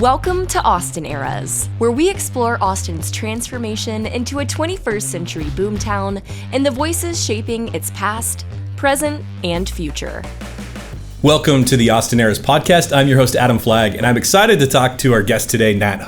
Welcome to Austin Eras, where we explore Austin's transformation into a 21st century boomtown and the voices shaping its past, present, and future. Welcome to the Austin Eras podcast. I'm your host, Adam Flagg, and I'm excited to talk to our guest today, Nhat.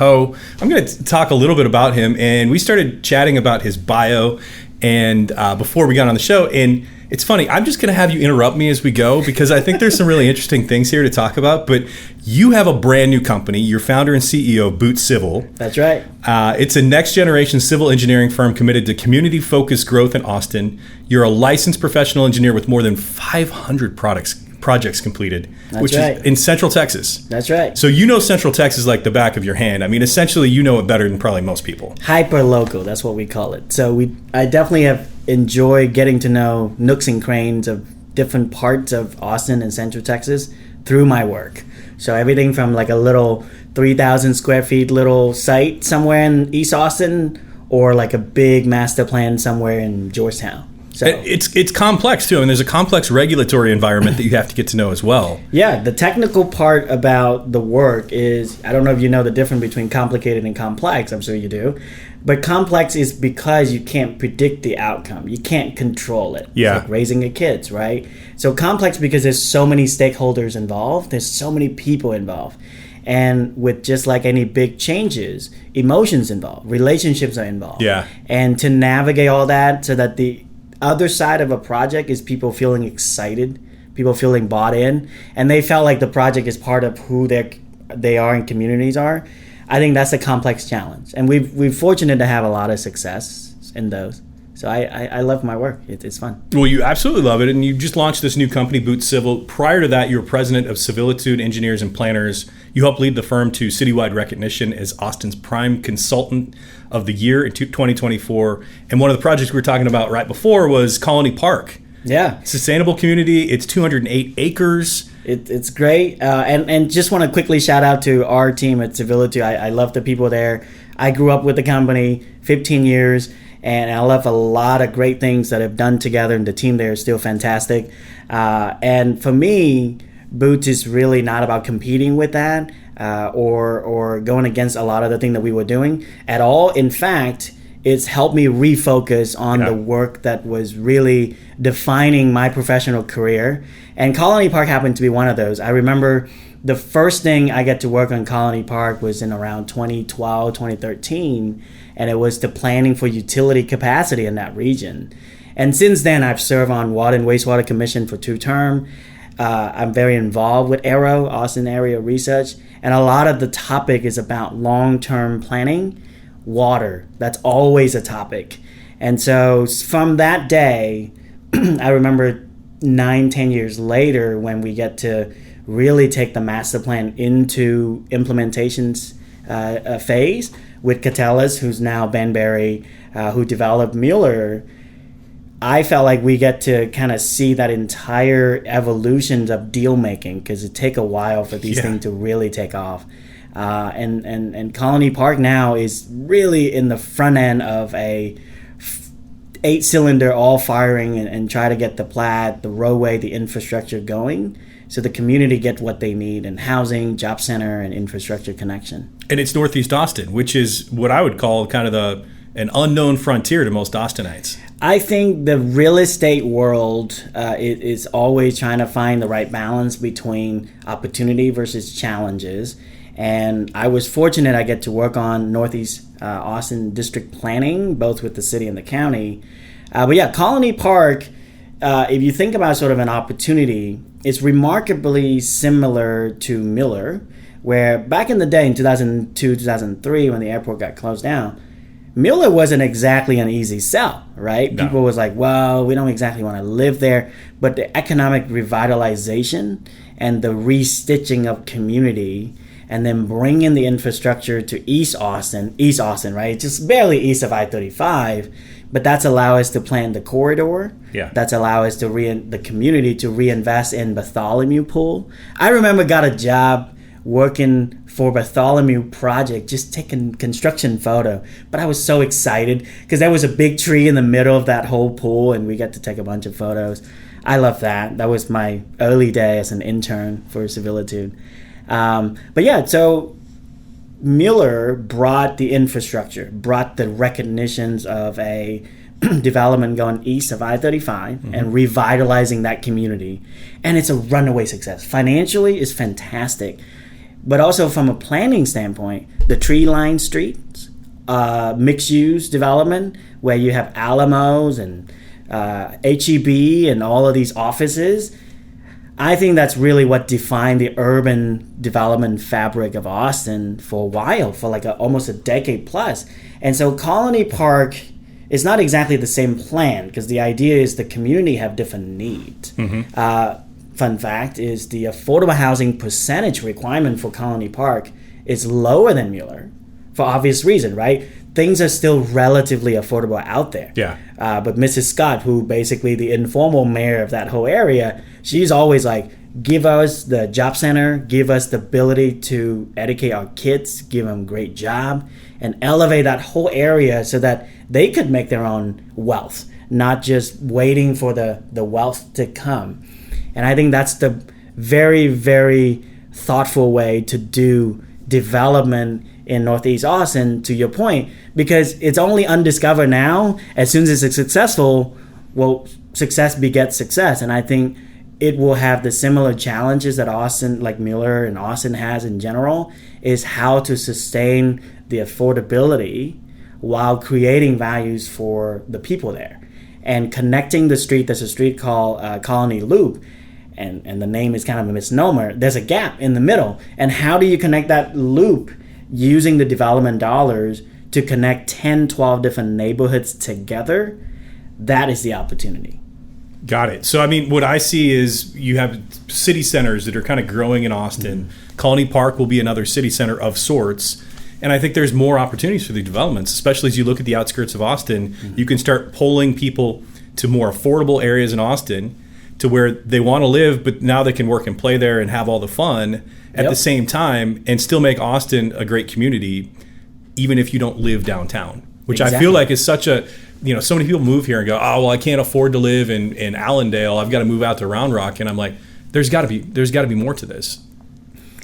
I'm going to talk a little bit about him, and we started chatting about his bio and before we got on the show, and it's funny, I'm just going to have you interrupt me as we go because I think there's some really interesting things here to talk about, but you have a brand new company. You're founder and CEO of Boot Civil. That's right. It's a next-generation civil engineering firm committed to community-focused growth in Austin. You're a licensed professional engineer with more than 500 projects completed, which is in Central Texas. That's right. So you know Central Texas like the back of your hand. I mean, essentially, you know it better than probably most people. Hyper local, that's what we call it. So I definitely have enjoyed getting to know nooks and crannies of different parts of Austin and Central Texas through my work. So everything from like a little 3,000 square feet little site somewhere in East Austin, or like a big master plan somewhere in Georgetown. So it's complex too, and there's a complex regulatory environment that you have to get to know as well. Yeah, the technical part about the work is, I don't know if you know the difference between complicated and complex, I'm sure you do, but complex is because you can't predict the outcome. You can't control it. Yeah. It's like raising your kids, right? So complex because there's so many stakeholders involved, there's so many people involved. And with just like any big changes, emotions involved, relationships are involved. Yeah. And to navigate all that so that the other side of a project is people feeling excited, people feeling bought in, and they felt like the project is part of who they are and communities are. I think that's a complex challenge, and we're fortunate to have a lot of success in those. So I love my work. It's fun. Well, you absolutely love it, and you just launched this new company, Boot Civil. Prior to that, you were president of Civilitude Engineers and Planners. You helped lead the firm to citywide recognition as Austin's prime consultant of the year in 2024. And one of the projects we were talking about right before was Colony Park. Yeah. Sustainable community. It's 208 acres. It's great. And just want to quickly shout out to our team at Civilitude. I love the people there. I grew up with the company 15 years. And I love a lot of great things that I've done together, and the team there is still fantastic. And for me, Boots is really not about competing with that or going against a lot of the things that we were doing at all. In fact, it's helped me refocus on the work that was really defining my professional career. And Colony Park happened to be one of those. I remember the first thing I got to work on Colony Park was in around 2012, 2013. And it was the planning for utility capacity in that region. And since then, I've served on Water and Wastewater Commission for 2 terms. I'm very involved with AERO, Austin Area Research, and a lot of the topic is about long-term planning, water. That's always a topic. And so from that day, I remember 9-10 years later when we get to really take the master plan into implementations phase, with Catellas, who's now Banbury, who developed Mueller. I felt like we get to kind of see that entire evolution of deal making, because it take a while for these things to really take off. And Colony Park now is really in the front end of a 8-cylinder all firing and try to get the plat, the roadway, the infrastructure going, so the community get what they need in housing, job center, and infrastructure connection. And it's Northeast Austin, which is what I would call kind of an unknown frontier to most Austinites. I think the real estate world is always trying to find the right balance between opportunity versus challenges. And I was fortunate I get to work on Northeast Austin district planning, both with the city and the county. But yeah, Colony Park, if you think about sort of an opportunity, it's remarkably similar to Miller, where back in the day in 2002, 2003, when the airport got closed down, Miller wasn't exactly an easy sell, right? No. People was like, well, we don't exactly want to live there. But the economic revitalization and the restitching of community, and then bringing the infrastructure to East Austin, right? Just barely east of I-35. But that's allow us to plan the corridor. Yeah. That's allow us to the community to reinvest in Bartholomew Pool. I remember got a job working for Bartholomew project, just taking construction photo. But I was so excited because there was a big tree in the middle of that whole pool, and we got to take a bunch of photos. I love that. That was my early day as an intern for Civilitude. But yeah, so Mueller brought the infrastructure, brought the recognitions of a development going east of I-35 and revitalizing that community. And it's a runaway success. Financially, it's fantastic. But also from a planning standpoint, the tree-lined streets, mixed-use development where you have Alamos and HEB and all of these offices, I think that's really what defined the urban development fabric of Austin for a while, for like almost a decade plus. And so Colony Park is not exactly the same plan because the idea is the community have different needs. Fun fact is the affordable housing percentage requirement for Colony Park is lower than Mueller for obvious reason, right? Things are still relatively affordable out there. Yeah. But Mrs. Scott, who basically the informal mayor of that whole area, she's always like, give us the job center, give us the ability to educate our kids, give them a great job, and elevate that whole area so that they could make their own wealth, not just waiting for the wealth to come. And I think that's the very, very thoughtful way to do development in Northeast Austin, to your point, because it's only undiscovered now. As soon as it's successful, well, success begets success. And I think it will have the similar challenges that Austin, like Mueller and Austin has in general, is how to sustain the affordability while creating values for the people there. And connecting the street, there's a street called Colony Loop, and the name is kind of a misnomer. There's a gap in the middle. And how do you connect that loop using the development dollars to connect 10, 12 different neighborhoods together? That is the opportunity. Got it. So, I mean, what I see is you have city centers that are kind of growing in Austin. Colony Park will be another city center of sorts. And I think there's more opportunities for the developments, especially as you look at the outskirts of Austin. You can start pulling people to more affordable areas in Austin to where they want to live, but now they can work and play there and have all the fun at the same time and still make Austin a great community, even if you don't live downtown, which I feel like is such a, so many people move here and go, oh, well, I can't afford to live in Allendale. I've got to move out to Round Rock. And I'm like, there's got to be more to this.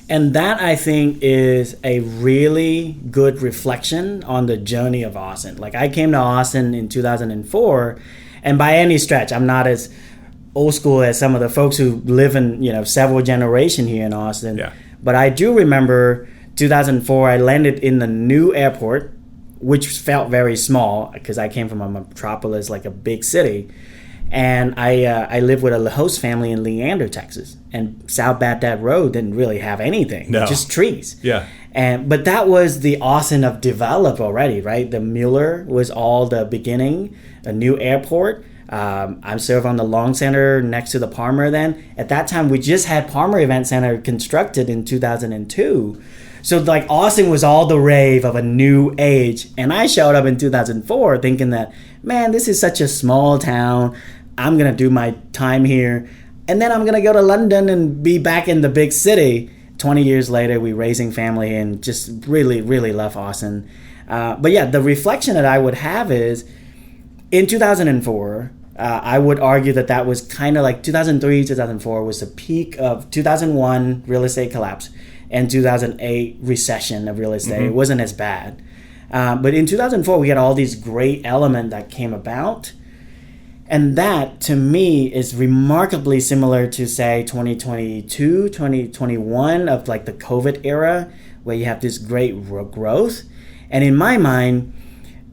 And that, I think, is a really good reflection on the journey of Austin. Like, I came to Austin in 2004, and by any stretch, I'm not as old school as some of the folks who live in, several generations here in Austin. Yeah. But I do remember 2004, I landed in the new airport, which felt very small because I came from a metropolis, like a big city. And I lived with a host family in Leander, Texas. And South Baghdad Road didn't really have anything, just trees. Yeah. But that was the Austin of develop already, right? The Mueller was all the beginning, a new airport. I'm served on the Long Center next to the Palmer then. At that time, we just had Palmer Event Center constructed in 2002. So like Austin was all the rave of a new age. And I showed up in 2004 thinking that, man, this is such a small town. I'm going to do my time here. And then I'm going to go to London and be back in the big city. 20 years later, we're raising family and just really, really love Austin. But yeah, the reflection that I would have is in 2004, I would argue that was kind of like 2003, 2004 was the peak of 2001 real estate collapse and 2008 recession of real estate. It wasn't as bad. But in 2004, we had all these great elements that came about. And that, to me, is remarkably similar to, say, 2022, 2021 of like the COVID era, where you have this great growth. And in my mind,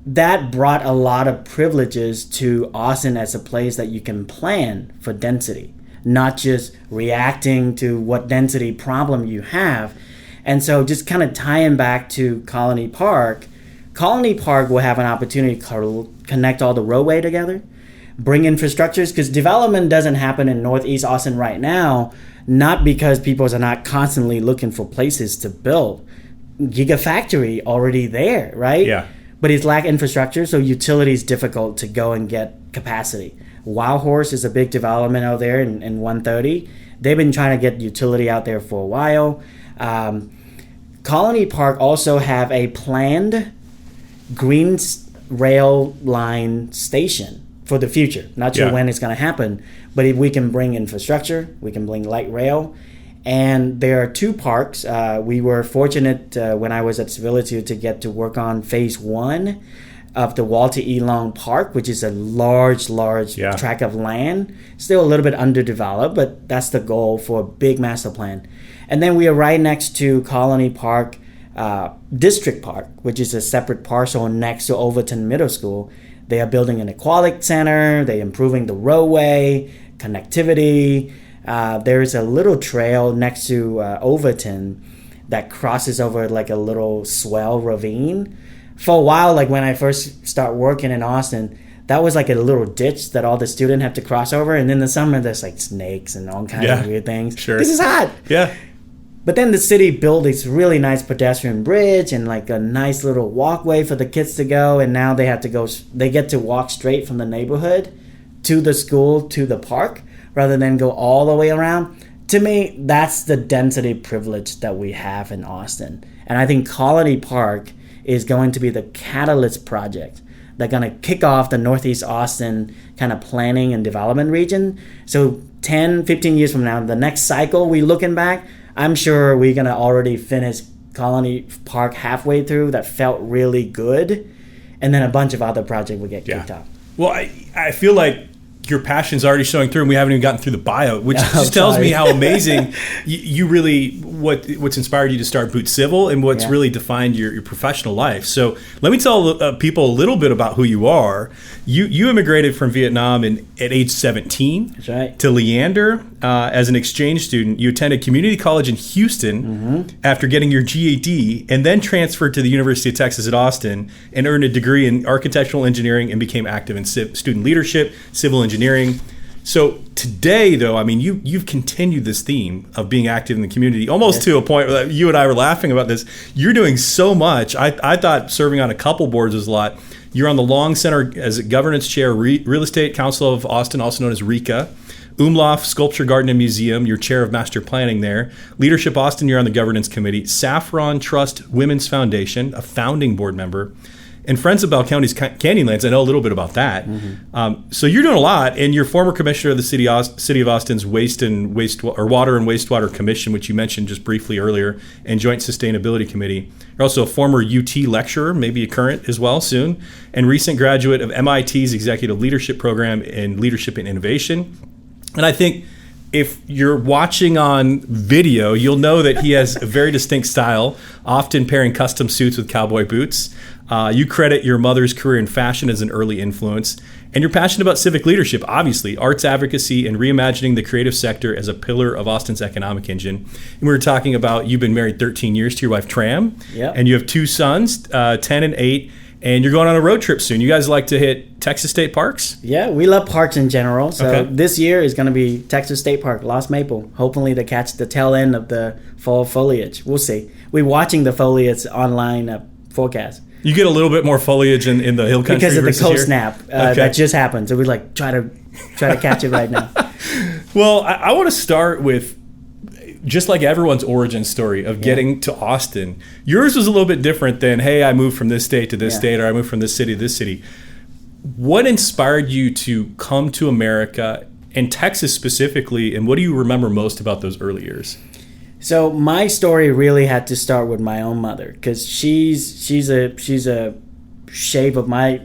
that brought a lot of privileges to Austin as a place that you can plan for density, not just reacting to what density problem you have. And so just kind of tying back to Colony Park will have an opportunity to connect all the roadway together, bring infrastructures, because development doesn't happen in Northeast Austin right now, not because people are not constantly looking for places to build. Gigafactory already there, right? Yeah. But it's lack infrastructure, so utility is difficult to go and get capacity. Wild Horse is a big development out there in 130. They've been trying to get utility out there for a while. Colony Park also have a planned green rail line station for the future. Not sure when it's going to happen, but if we can bring infrastructure, we can bring light rail, And there are two parks. We were fortunate when I was at Civility to get to work on phase 1 of the Walter E. Long Park, which is a large tract of land. Still a little bit underdeveloped, but that's the goal for a big master plan. And then we are right next to Colony Park, District Park, which is a separate parcel next to Overton Middle School. They are building an aquatic center. They're improving the roadway, connectivity. There's a little trail next to Overton that crosses over like a little swell ravine. For a while, like when I first start working in Austin, that was like a little ditch that all the students have to cross over. And in the summer, there's like snakes and all kinds of weird things. Sure. This is hot. Yeah. But then the city built this really nice pedestrian bridge and like a nice little walkway for the kids to go. And now they get to walk straight from the neighborhood to the school, to the park, rather than go all the way around. To me, that's the density privilege that we have in Austin. And I think Colony Park is going to be the catalyst project that's going to kick off the Northeast Austin kind of planning and development region. So 10, 15 years from now, the next cycle we looking back, I'm sure we're going to already finish Colony Park halfway through. That felt really good. And then a bunch of other projects will get kicked off. Well, I feel like your passion's already showing through, and we haven't even gotten through the bio, which just tells me how amazing you really, what's inspired you to start Boot Civil and what's really defined your professional life. So let me tell people a little bit about who you are. You immigrated from Vietnam at age 17 That's right. to Leander as an exchange student. You attended community college in Houston after getting your GED, and then transferred to the University of Texas at Austin and earned a degree in architectural engineering and became active in student leadership, civil engineering. So today, though, I mean, you've continued this theme of being active in the community almost to a point where you and I were laughing about this. You're doing so much. I thought serving on a couple boards was a lot. You're on the Long Center as a governance chair, Real Estate Council of Austin, also known as RECA. Umlauf Sculpture Garden and Museum, you're chair of master planning there. Leadership Austin, you're on the governance committee. Saffron Trust Women's Foundation, a founding board member. And Friends of Bell County's Canyonlands, I know a little bit about that. So you're doing a lot, and you're former commissioner of the City of Austin's Water and Wastewater Commission, which you mentioned just briefly earlier, and Joint Sustainability Committee. You're also a former UT lecturer, maybe a current as well soon, and recent graduate of MIT's Executive Leadership Program in Leadership and Innovation. And I think if you're watching on video, you'll know that he has a very distinct style, often pairing custom suits with cowboy boots. You credit your mother's career in fashion as an early influence, and you're passionate about civic leadership, obviously, arts advocacy, and reimagining the creative sector as a pillar of Austin's economic engine. And we were talking about you've been married 13 years to your wife, Tram, and you have two sons, 10 and 8, and you're going on a road trip soon. You guys like to hit Texas state parks? Yeah, we love parks in general. So this year is going to be Texas State Park, Lost Maple, hopefully to catch the tail end of the fall foliage. We'll see. We're watching the foliage online forecast. You get a little bit more foliage in the hill country because of the cold here? Snap that just happened. So we like try to catch it right now. Well, I want to start with just like everyone's origin story of getting to Austin. Yours was a little bit different than, hey, I moved from this state to this state, or I moved from this city to this city. What inspired you to come to America and Texas specifically, and what do you remember most about those early years? So my story really had to start with my own mother, because she's a shape of my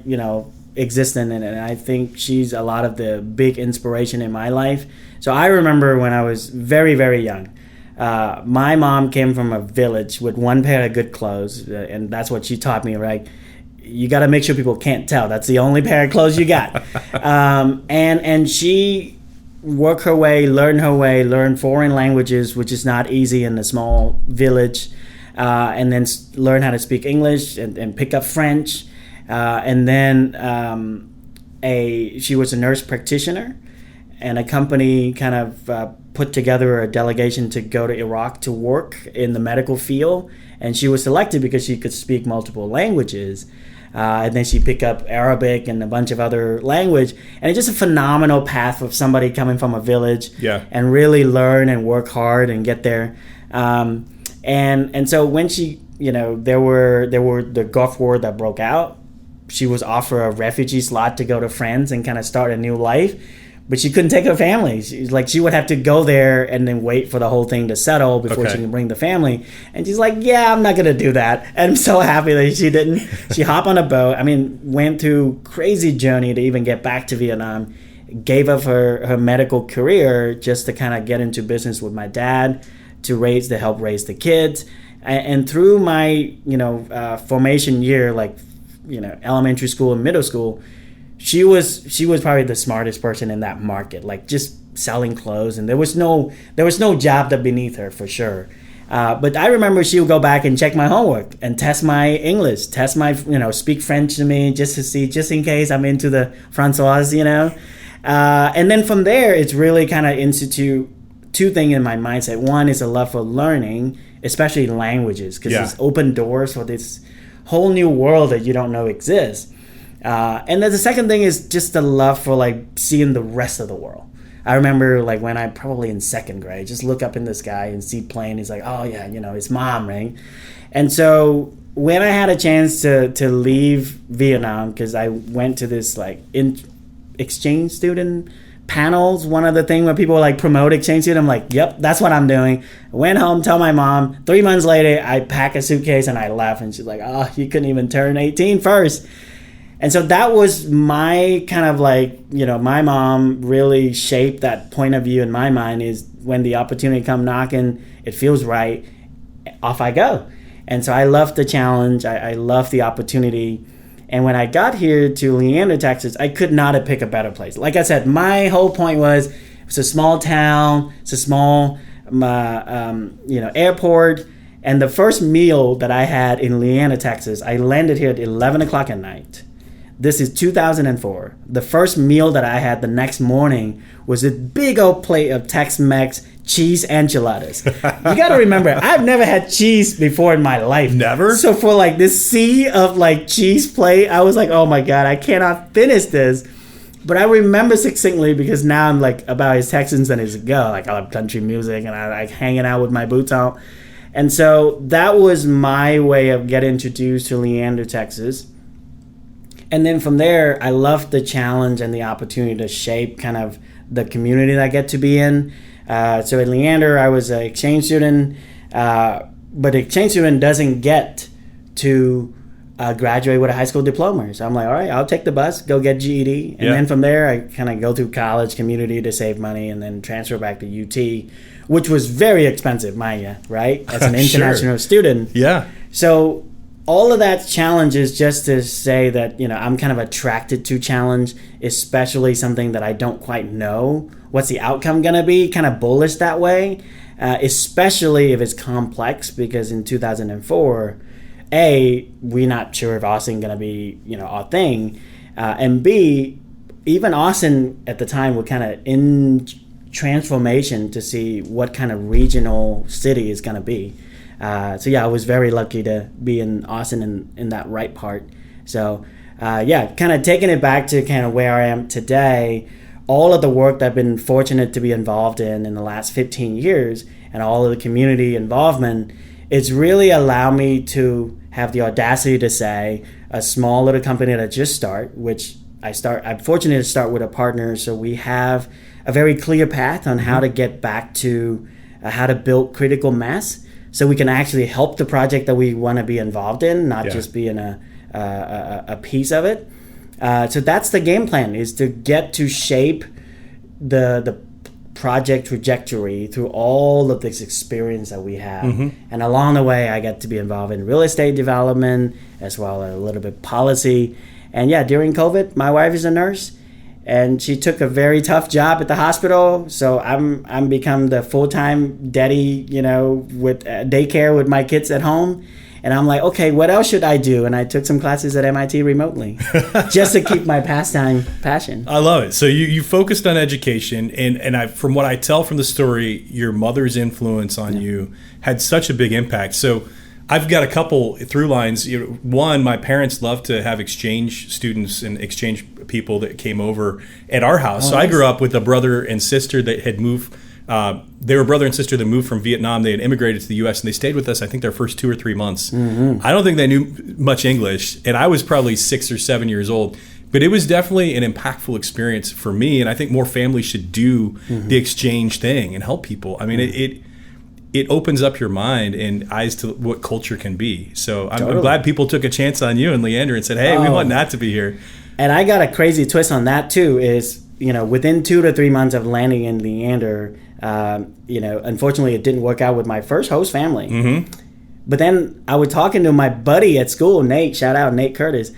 existence, and I think she's a lot of the big inspiration in my life. So I remember when I was very, very young, my mom came from a village with one pair of good clothes, and that's what she taught me, right? You got to make sure people can't tell. That's the only pair of clothes you got. And she worked her way, learned foreign languages, which is not easy in a small village, and then learn how to speak English and pick up French. And then she was a nurse practitioner, and a company kind of put together a delegation to go to Iraq to work in the medical field, and she was selected because she could speak multiple languages. And then she picked up Arabic and a bunch of other language, and it's just a phenomenal path of somebody coming from a village and really learn and work hard and get there. And so when she, there were the Gulf War that broke out, she was offered a refugee slot to go to France and kind of start a new life. but she couldn't take her family. She would have to go there and then wait for the whole thing to settle before she can bring the family. And she's like, yeah, I'm not going to do that. And I'm so happy that she didn't. She hopped on a boat. I mean, went through crazy journey to even get back to Vietnam. Gave up her medical career just to kind of get into business with my dad to help raise the kids. And through my, formation year, like, elementary school and middle school, she was probably the smartest person in that market, like just selling clothes, and there was no job that beneath her for sure. But I remember she would go back and check my homework and test my English, test my speak French to me just to see, just in case I'm into the Françoise, and then from there it's really kind of institute two things in my mindset. One is a love for learning, especially languages, because it's open doors for this whole new world that you don't know exists. And then the second thing is just the love for like seeing the rest of the world. I remember like when I probably in second grade, just look up in the sky and see plane. It's like, oh yeah, it's mom, right? And so when I had a chance to leave Vietnam, because I went to this like exchange student panels, one of the things where people like promote exchange student, I'm like, yep, that's what I'm doing. I went home, tell my mom. 3 months later, I pack a suitcase and I left. And she's like, oh, you couldn't even turn 18 first. And so that was my kind of like, my mom really shaped that point of view in my mind, is when the opportunity come knocking, it feels right, off I go. And so I love the challenge. I love the opportunity. And when I got here to Leander, Texas, I could not have picked a better place. Like I said, my whole point was it's a small town, it's a small, airport. And the first meal that I had in Leander, Texas, I landed here at 11 o'clock at night. This is 2004. The first meal that I had the next morning was a big old plate of Tex-Mex cheese enchiladas. You got to remember, I've never had cheese before in my life. Never? So for like this sea of like cheese plate, I was like, oh my God, I cannot finish this. But I remember succinctly because now I'm like about as Texans and as it go. Like I love country music and I like hanging out with my boots on. And so that was my way of getting introduced to Leander, Texas. And then from there, I loved the challenge and the opportunity to shape kind of the community that I get to be in. So at Leander, I was an exchange student, but the exchange student doesn't get to graduate with a high school diploma. So I'm like, all right, I'll take the bus, go get GED. And then from there, I kind of go through college, community to save money, and then transfer back to UT, which was very expensive, mind you, right? As an international student. Yeah. So all of that challenge is just to say that, I'm kind of attracted to challenge, especially something that I don't quite know what's the outcome going to be, kind of bullish that way, especially if it's complex, because in 2004, A, we're not sure if Austin going to be, our thing, and B, even Austin at the time was kind of in transformation to see what kind of regional city is going to be. So yeah, I was very lucky to be in Austin in that right part. So kind of taking it back to kind of where I am today, all of the work that I've been fortunate to be involved in the last 15 years and all of the community involvement, it's really allowed me to have the audacity to say a small little company that I just start, I'm fortunate to start with a partner. So we have a very clear path on how to get back to how to build critical mass. So we can actually help the project that we want to be involved in, not just be in a piece of it. So that's the game plan, is to get to shape the project trajectory through all of this experience that we have. And along the way, I get to be involved in real estate development as well as a little bit policy. And during COVID, my wife is a nurse. And she took a very tough job at the hospital, so I'm become the full-time daddy, with daycare with my kids at home. And I'm like, okay, what else should I do? And I took some classes at MIT remotely, just to keep my passion. I love it. So you focused on education, and from what I tell from the story, your mother's influence on you had such a big impact. So I've got a couple through lines. One, my parents loved to have exchange students and exchange people that came over at our house. So nice. I grew up with a brother and sister that had moved. They were brother and sister that moved from Vietnam. They had immigrated to the U.S. and they stayed with us, I think, their first 2 or 3 months. I don't think they knew much English, and I was probably 6 or 7 years old. But it was definitely an impactful experience for me, and I think more families should do the exchange thing and help people. I mean, it opens up your mind and eyes to what culture can be. So I'm glad people took a chance on you and Leander and said, hey, we want Nhat to be here. And I got a crazy twist on that too, is, within 2 to 3 months of landing in Leander, unfortunately it didn't work out with my first host family. But then I was talking to my buddy at school, Nate, shout out Nate Curtis.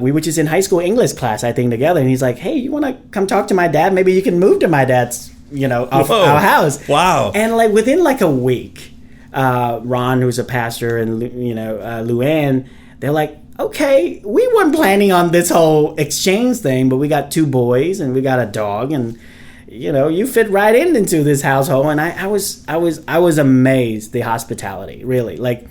We were just in high school English class, I think, together. And he's like, hey, you want to come talk to my dad? Maybe you can move to my dad's, our house. Wow. And like within like a week, Ron, who's a pastor, and, Luann, they're like, okay, we weren't planning on this whole exchange thing, but we got 2 boys and we got a dog, and you fit right into this household. And I was amazed, the hospitality, really. Like,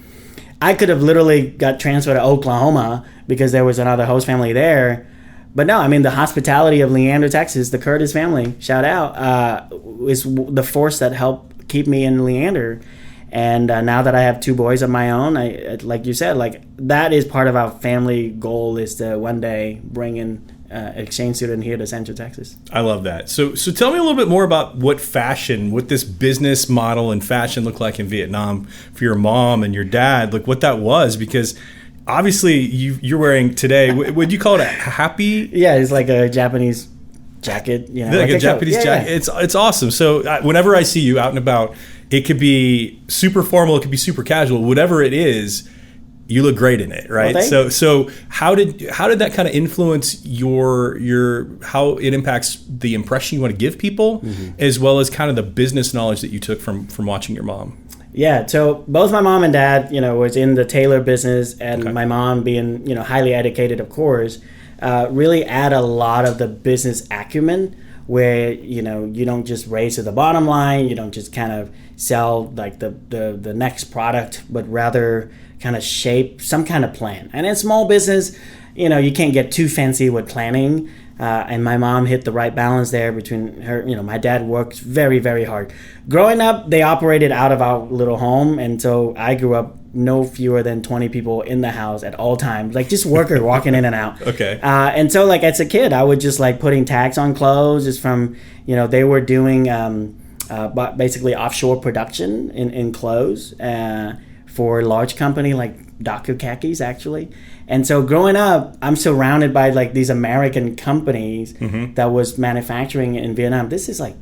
I could have literally got transferred to Oklahoma because there was another host family there. But no, I mean, the hospitality of Leander, Texas, the Curtis family, shout out, is the force that helped keep me in Leander. And now that I have 2 boys of my own, I, like you said, like, that is part of our family goal, is to one day bring in exchange student here to Central Texas. I love that. So tell me a little bit more about what this business model and fashion looked like in Vietnam for your mom and your dad, like what that was, because obviously you're wearing today, would you call it a happy? Yeah, it's like a Japanese jacket. Like a Japanese jacket. Yeah. It's awesome. So whenever I see you out and about, it could be super formal, it could be super casual, whatever it is, you look great in it, right? Well, so how did that kind of influence your how it impacts the impression you want to give people, as well as kind of the business knowledge that you took from watching your mom? Yeah, so both my mom and dad, was in the tailor business, and my mom being, highly educated, of course, really add a lot of the business acumen, where you don't just raise to the bottom line, you don't just kind of sell like the next product, but rather kind of shape some kind of plan. And in small business, you can't get too fancy with planning. And my mom hit the right balance there between her. My dad worked very, very hard. Growing up, they operated out of our little home, and so I grew up no fewer than 20 people in the house at all times, like just workers walking in and out. Okay. And so like as a kid, I would just like putting tags on clothes, just from, they were doing basically offshore production in clothes for a large company like Dr. Khakis, actually. And so growing up, I'm surrounded by like these American companies that was manufacturing in Vietnam. This is like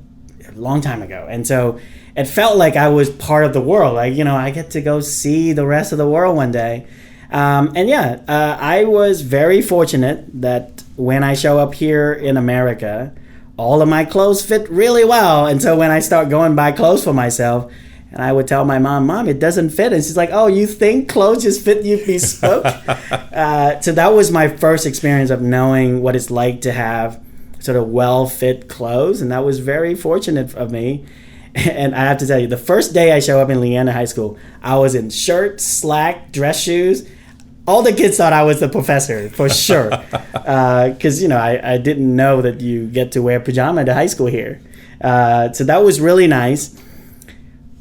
a long time ago. And so it felt like I was part of the world. Like, I get to go see the rest of the world one day. I was very fortunate that when I show up here in America, all of my clothes fit really well. And so when I start going buy clothes for myself, and I would tell my mom, it doesn't fit. And she's like, oh, you think clothes just fit you bespoke? So that was my first experience of knowing what it's like to have sort of well-fit clothes. And that was very fortunate of me. And I have to tell you, the first day I show up in Leander High School, I was in shirt, slack, dress shoes. All the kids thought I was the professor, for sure. Because, I didn't know that you get to wear pajama to high school here. So that was really nice.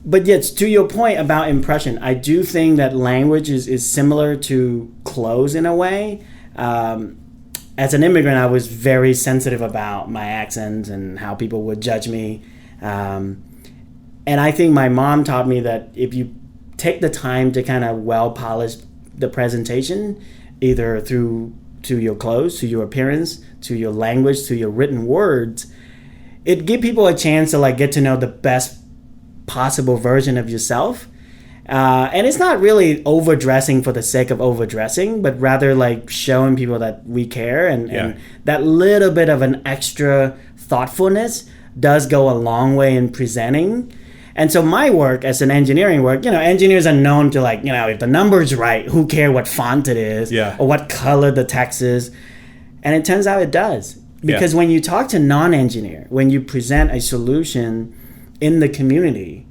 But yes, to your point about impression, I do think that language is similar to clothes in a way. As an immigrant, I was very sensitive about my accent and how people would judge me. And I think my mom taught me that if you take the time to kind of well polish the presentation, either to your clothes, to your appearance, to your language, to your written words, it give people a chance to like get to know the best possible version of yourself. And it's not really overdressing for the sake of overdressing, but rather like showing people that we care, and that little bit of an extra thoughtfulness does go a long way in presenting. And so my work as an engineering work, engineers are known to like, if the number's right, who cares what font it is or what color the text is. And it turns out it does. Because when you talk to non-engineer, when you present a solution in the community,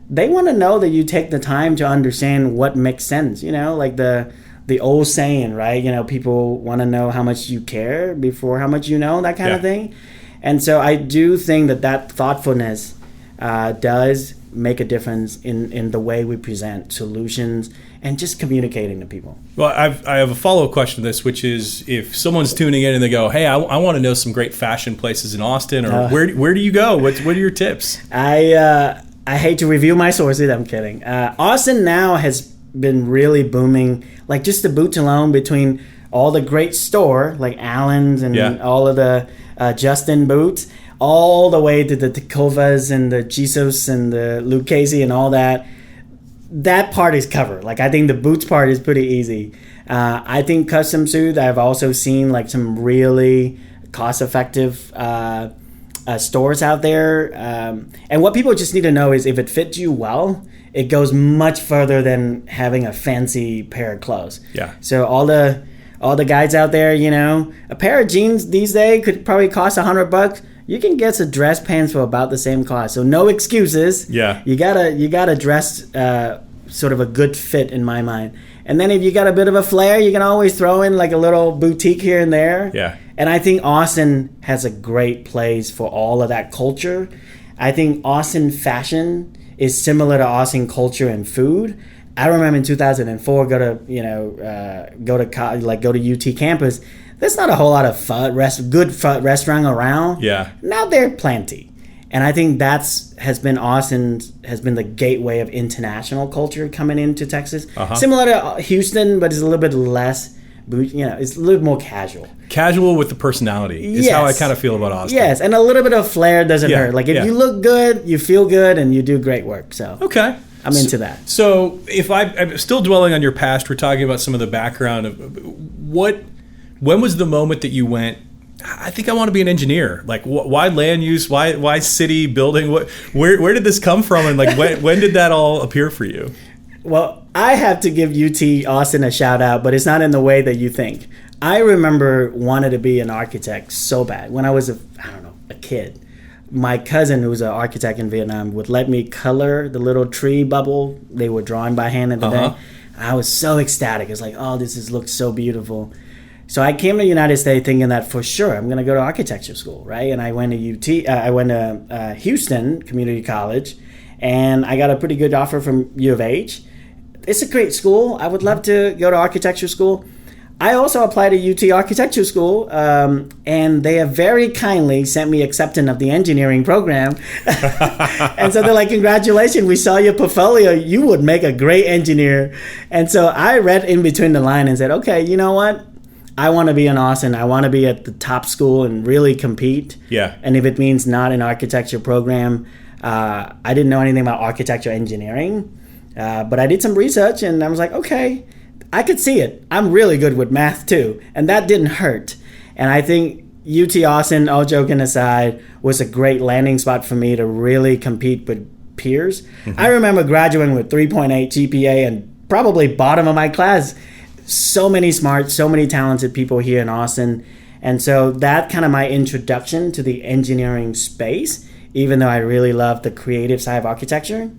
they want to know that you take the time to understand what makes sense. Like the old saying, right? People want to know how much you care before how much you know, that kind of thing. And so I do think that thoughtfulness does make a difference in the way we present solutions and just communicating to people. Well, I have a follow-up question to this, which is if someone's tuning in and they go, hey, I want to know some great fashion places in Austin, or where do you go? What are your tips? I hate to review my sources. I'm kidding. Austin now has been really booming. Like just the boots alone, between all the great store like Allen's and all of the Justin boots, all the way to the Tecovas and the Jesus and the Lucchese and all that. That part is covered. Like I think the boots part is pretty easy. I think custom suits, I've also seen like some really cost-effective stores out there. And what people just need to know is if it fits you well, it goes much further than having a fancy pair of clothes. Yeah. So all the guys out there, you know, a pair of jeans these days could probably cost $100. You can get some dress pants for about the same cost. So no excuses. Yeah. You gotta dress sort of a good fit in my mind. And then if you got a bit of a flair, you can always throw in like a little boutique here and there. Yeah. And I think Austin has a great place for all of that culture. I think Austin fashion is similar to Austin culture and food. I remember in 2004 go to UT campus. There's not a whole lot of good restaurant around. Yeah. Now there are plenty. And I think has been the gateway of international culture coming into Texas. Similar to Houston, but it's a little bit less, it's a little more casual. Casual with the personality is how I kind of feel about Austin. Yes, and a little bit of flair doesn't hurt. Like if you look good, you feel good, and you do great work. So okay. I'm into that. So if I'm still dwelling on your past, we're talking about some of the background of when was the moment that you went, I think I want to be an engineer? Like why land use? Why city building? Where did this come from? And like when did that all appear for you? Well, I have to give UT Austin a shout out, but it's not in the way that you think. I remember wanting to be an architect so bad when I was a kid. My cousin, who was an architect in Vietnam, would let me color the little tree bubble they were drawing by hand in the day. I was so ecstatic. It's like, oh, looks so beautiful. So I came to the United States thinking that for sure I'm going to go to architecture school, right? And I went to I went to Houston Community College, and I got a pretty good offer from U of H. It's a great school. I would love to go to architecture school. I also applied to UT Architecture School, and they have very kindly sent me acceptance of the engineering program. And so they're like, congratulations, we saw your portfolio. You would make a great engineer. And so I read in between the line and said, okay, you know what? I want to be in Austin. I want to be at the top school and really compete. Yeah. And if it means not an architecture program, I didn't know anything about architecture engineering, but I did some research and I was like, okay, I could see it. I'm really good with math too. And that didn't hurt. And I think UT Austin, all joking aside, was a great landing spot for me to really compete with peers. I remember graduating with 3.8 GPA and probably bottom of my class. So many smart, so many talented people here in Austin. And so that kind of my introduction to the engineering space, even though I really love the creative side of architecture.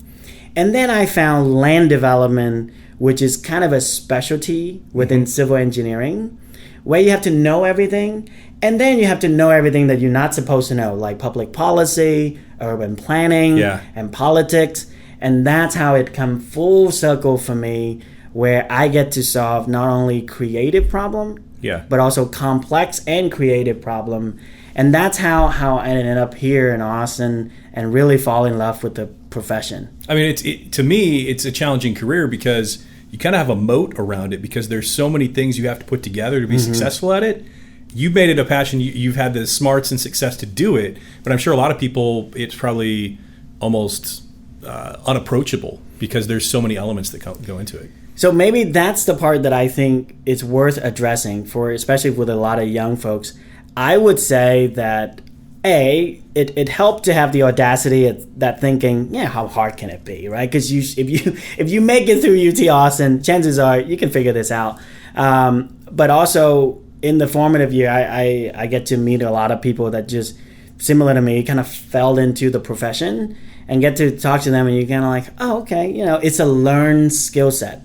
And then I found land development, which is kind of a specialty within civil engineering, where you have to know everything, and then you have to know everything that you're not supposed to know, like public policy, urban planning, and politics. And that's how it come full circle for me, where I get to solve not only creative problem, but also complex and creative problem. And that's how I ended up here in Austin and really fall in love with the profession. I mean, to me, it's a challenging career because you kind of have a moat around it because there's so many things you have to put together to be successful at it. You've made it a passion. You've had the smarts and success to do it. But I'm sure a lot of people, it's probably almost unapproachable because there's so many elements that go into it. So maybe that's the part that I think is worth addressing for, especially with a lot of young folks. I would say that it helped to have the audacity of that thinking, how hard can it be, right? Because if you make it through UT Austin, chances are you can figure this out. But also in the formative year, I get to meet a lot of people that just similar to me kind of fell into the profession and get to talk to them, and you're kind of like, oh, okay, it's a learned skill set.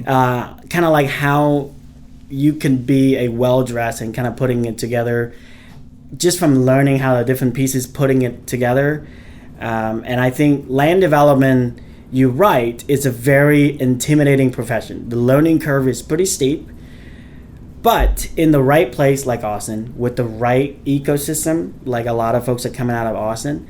Kind of like how you can be a well-dressed and kind of putting it together just from learning how the different pieces putting it together. And I think land development you're right, it's a very intimidating profession. The learning curve is pretty steep. But in the right place like Austin, with the right ecosystem, like a lot of folks are coming out of Austin,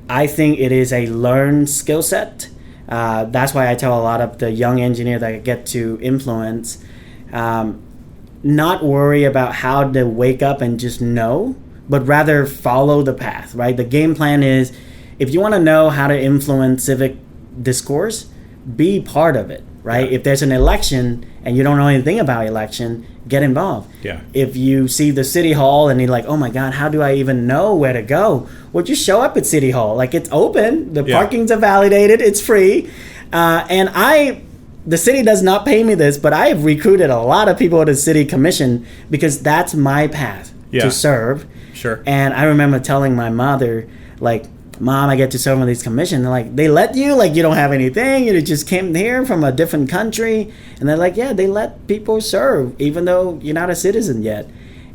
I think it is a learned skill set. That's why I tell a lot of the young engineers that I get to influence, not worry about how to wake up and just know, but rather follow the path, right? The game plan is, if you want to know how to influence civic discourse, be part of it, right? Yeah. If there's an election and you don't know anything about election, get involved. Yeah. If you see the city hall and you're like, oh my God, how do I even know where to go? Well, just show up at city hall. Like, it's open, the parkings are validated, it's free. The city does not pay me this, but I have recruited a lot of people to city commission because that's my path to serve. Sure. And I remember telling my mother, like, Mom, I get to serve on these commissions. They're like, they let you? Like, you don't have anything? You just came here from a different country? And they're like, yeah, they let people serve, even though you're not a citizen yet.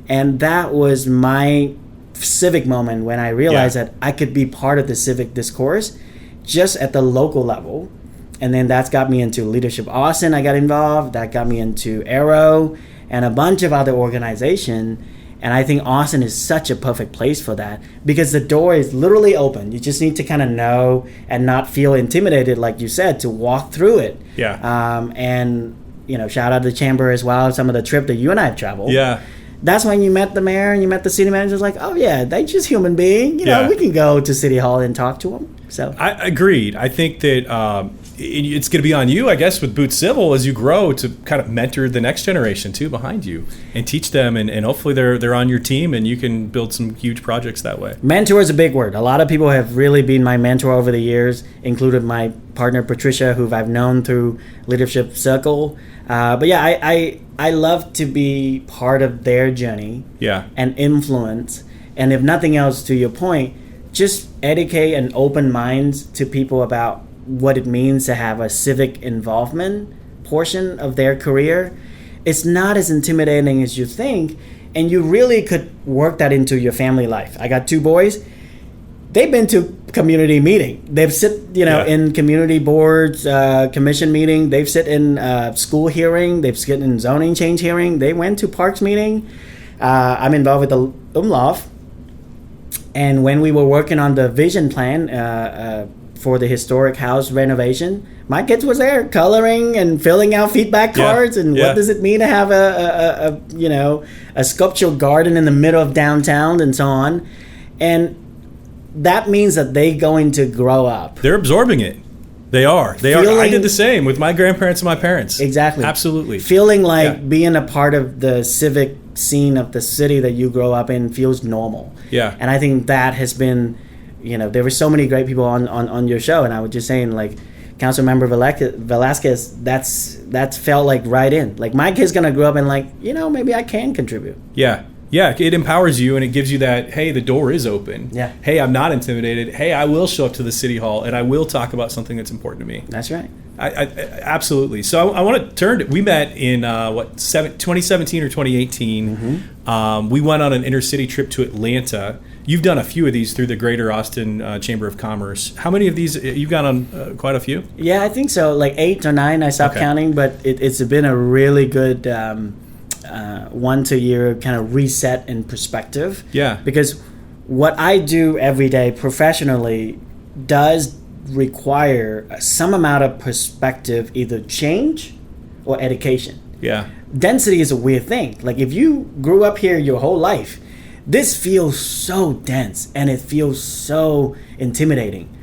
And that was my civic moment when I realized that I could be part of the civic discourse just at the local level. And then that's got me into Leadership Austin. I got involved. That got me into Arrow and a bunch of other organizations. And I think Austin is such a perfect place for that because the door is literally open. You just need to kind of know and not feel intimidated, like you said, to walk through it. Yeah. And, shout out to the Chamber as well, some of the trip that you and I have traveled. Yeah. That's when you met the mayor and you met the city manager. It's like, oh, yeah, they're just human beings. We can go to City Hall and talk to them. So I agreed. I think that it's going to be on you, I guess, with Boots Civil as you grow to kind of mentor the next generation too behind you and teach them, and hopefully they're on your team and you can build some huge projects that way. Mentor is a big word. A lot of people have really been my mentor over the years, included my partner Patricia, who I've known through Leadership Circle. But yeah, I love to be part of their journey and influence. And if nothing else, to your point, just educate and open minds to people about what it means to have a civic involvement portion of their career. It's not as intimidating as you think, and you really could work that into your family life. I got 2 boys. They've been to community meeting. They've sit, in community boards, commission meeting. They've sit in school hearing. They've sit in zoning change hearing. They went to parks meeting. I'm involved with the Umlauf. And when we were working on the vision plan for the historic house renovation, my kids was there coloring and filling out feedback cards and what does it mean to have a sculptural garden in the middle of downtown and so on. And that means that they're going to grow up. They're absorbing it. They are. I did the same with my grandparents and my parents. Exactly. Absolutely. Feeling like being a part of the civic scene of the city that you grow up in feels normal. Yeah. And I think that has been, there were so many great people on your show, and I was just saying, like, Councilmember Velasquez, that's felt like right in. Like, my kid's gonna grow up and like, maybe I can contribute. Yeah. Yeah, it empowers you and it gives you that, hey, the door is open. Yeah. Hey, I'm not intimidated. Hey, I will show up to the city hall and I will talk about something that's important to me. That's right. I absolutely. So I want to turn. We met in 2017 or 2018. Mm-hmm. We went on an intercity trip to Atlanta. You've done a few of these through the Greater Austin Chamber of Commerce. How many of these you've gone on? Quite a few. Yeah, I think so. Like 8 or 9. I stopped counting, but it's been a really good 1 2 year kind of reset in perspective. Yeah. Because what I do every day professionally does require some amount of perspective, either change or education. Yeah. Density is a weird thing. Like, if you grew up here your whole life, this feels so dense and it feels so intimidating.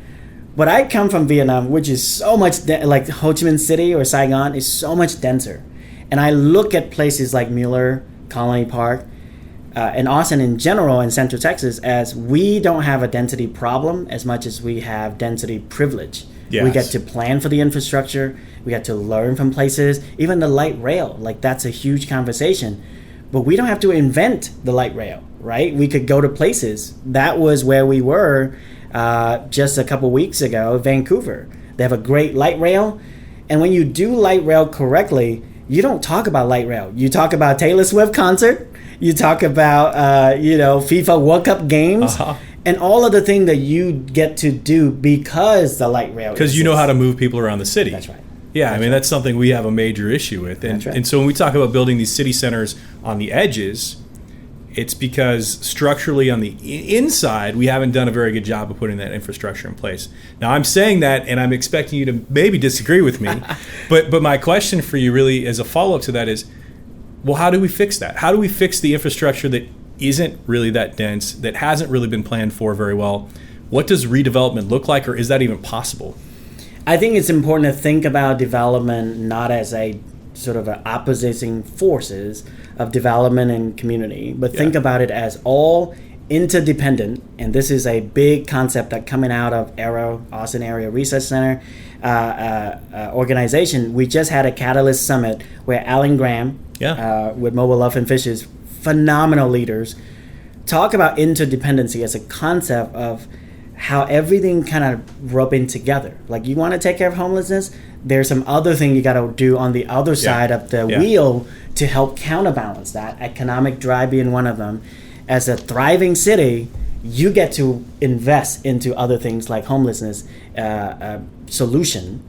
But I come from Vietnam, which is so much like Ho Chi Minh City or Saigon is so much denser. And I look at places like Mueller, Colony Park, and Austin in general in Central Texas as we don't have a density problem as much as we have density privilege. Yes. We get to plan for the infrastructure. We get to learn from places. Even the light rail, like, that's a huge conversation. But we don't have to invent the light rail, right? We could go to places. That was where we were just a couple weeks ago, Vancouver. They have a great light rail. And when you do light rail correctly, you don't talk about light rail. You talk about Taylor Swift concert. You talk about, FIFA World Cup games. Uh-huh. And all of the things that you get to do because the light rail. Because you know how to move people around the city. That's right. Yeah, that's something we have a major issue with. And, and so when we talk about building these city centers on the edges, it's because structurally on the inside, we haven't done a very good job of putting that infrastructure in place. Now, I'm saying that, and I'm expecting you to maybe disagree with me. but my question for you really as a follow-up to that is, well, how do we fix that? How do we fix the infrastructure that isn't really that dense, that hasn't really been planned for very well? What does redevelopment look like, or is that even possible? I think it's important to think about development not as a sort of opposing forces of development and community, but think about it as all interdependent. And this is a big concept that coming out of Austin Area Research Center organization. We just had a Catalyst Summit where Alan Graham with Mobile Love and Fishes, phenomenal leaders, talk about interdependency as a concept of how everything kind of rubbing together. Like, you want to take care of homelessness, there's some other thing you got to do on the other side of the wheel to help counterbalance that. Economic drive being one of them. As a thriving city, you get to invest into other things like homelessness solution.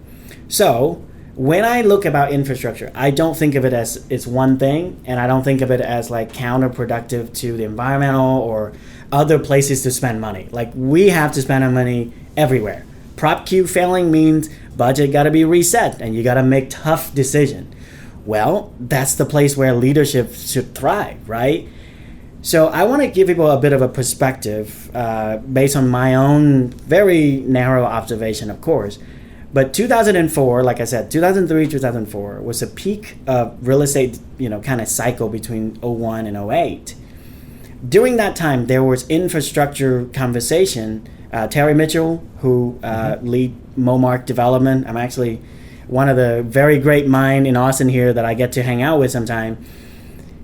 So when I look about infrastructure, I don't think of it as it's one thing, and I don't think of it as like counterproductive to the environmental or other places to spend money. Like, we have to spend our money everywhere. Prop Q failing means budget got to be reset, and you got to make tough decisions. Well, that's the place where leadership should thrive, right? So I want to give people a bit of a perspective based on my own very narrow observation, of course. But 2004, like I said, 2003, 2004 was a peak of real estate, kind of cycle between 01 and 08. During that time, there was infrastructure conversation. Terry Mitchell, who lead Momark Development, I'm actually one of the very great mind in Austin here that I get to hang out with sometime.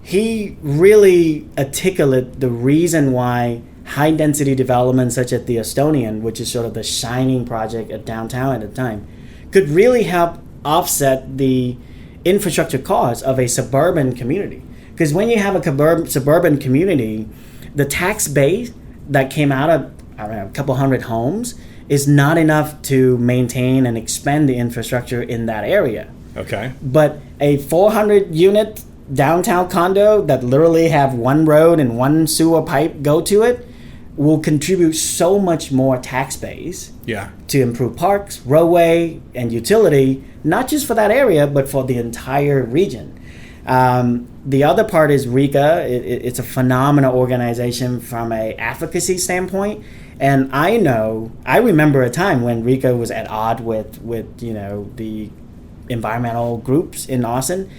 He really articulated the reason why high density development such as the Estonian, which is sort of the shining project at downtown at the time, could really help offset the infrastructure costs of a suburban community. Because when you have a suburban community, the tax base that came out of a couple hundred homes is not enough to maintain and expand the infrastructure in that area. Okay. But a 400 unit downtown condo that literally have one road and one sewer pipe go to it will contribute so much more tax base to improve parks, roadway, and utility, not just for that area, but for the entire region. The other part is RICA. It's a phenomenal organization from a advocacy standpoint. And I remember a time when RICA was at odds with the environmental groups in Austin.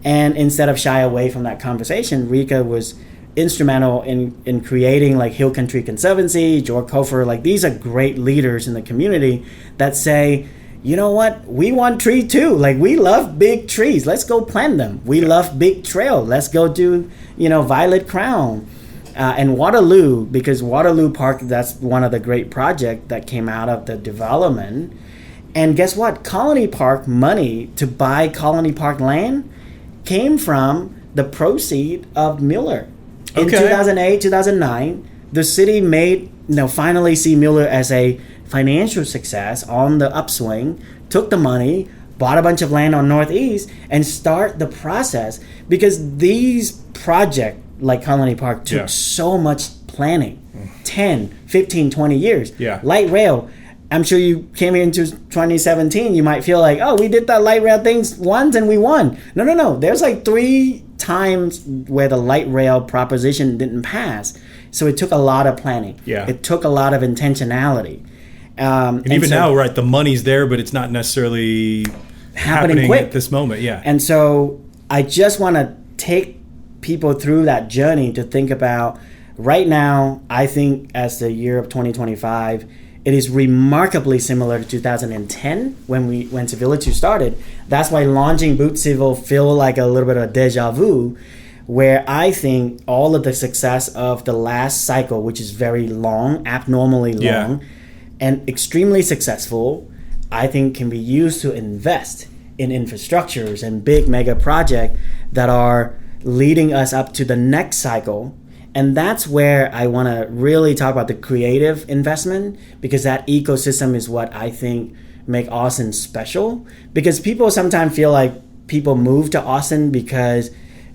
And instead of shy away from that conversation, RICA was instrumental in creating like Hill Country Conservancy, George Kofer. Like, these are great leaders in the community that say, you know what, we want tree too. Like, we love big trees. Let's go plant them. We love big trail. Let's go do, Violet Crown. And Waterloo, because Waterloo Park, that's one of the great projects that came out of the development. And guess what? Colony Park money to buy Colony Park land came from the proceed of Mueller. In 2008, 2009, the city made, finally see Mueller as a financial success on the upswing, took the money, bought a bunch of land on Northeast, and start the process. Because these projects, like Colony Park, took so much planning, 10, 15, 20 years. Light rail, I'm sure you came here into 2017, you might feel like, oh, we did that light rail things once and we won. No. There's like 3 times where the light rail proposition didn't pass. So it took a lot of planning. It took a lot of intentionality. And even now, right, the money's there, but it's not necessarily happening quick at this moment. And so I just want to take people through that journey to think about right now. I think as the year of 2025, it is remarkably similar to 2010 when Civility started. That's why launching Boot Civil feel like a little bit of a deja vu, where I think all of the success of the last cycle, which is very long, abnormally long, and extremely successful, I think can be used to invest in infrastructures and big mega projects that are leading us up to the next cycle. And that's where I want to really talk about the creative investment, because that ecosystem is what I think make Austin special. Because people sometimes feel like people move to Austin because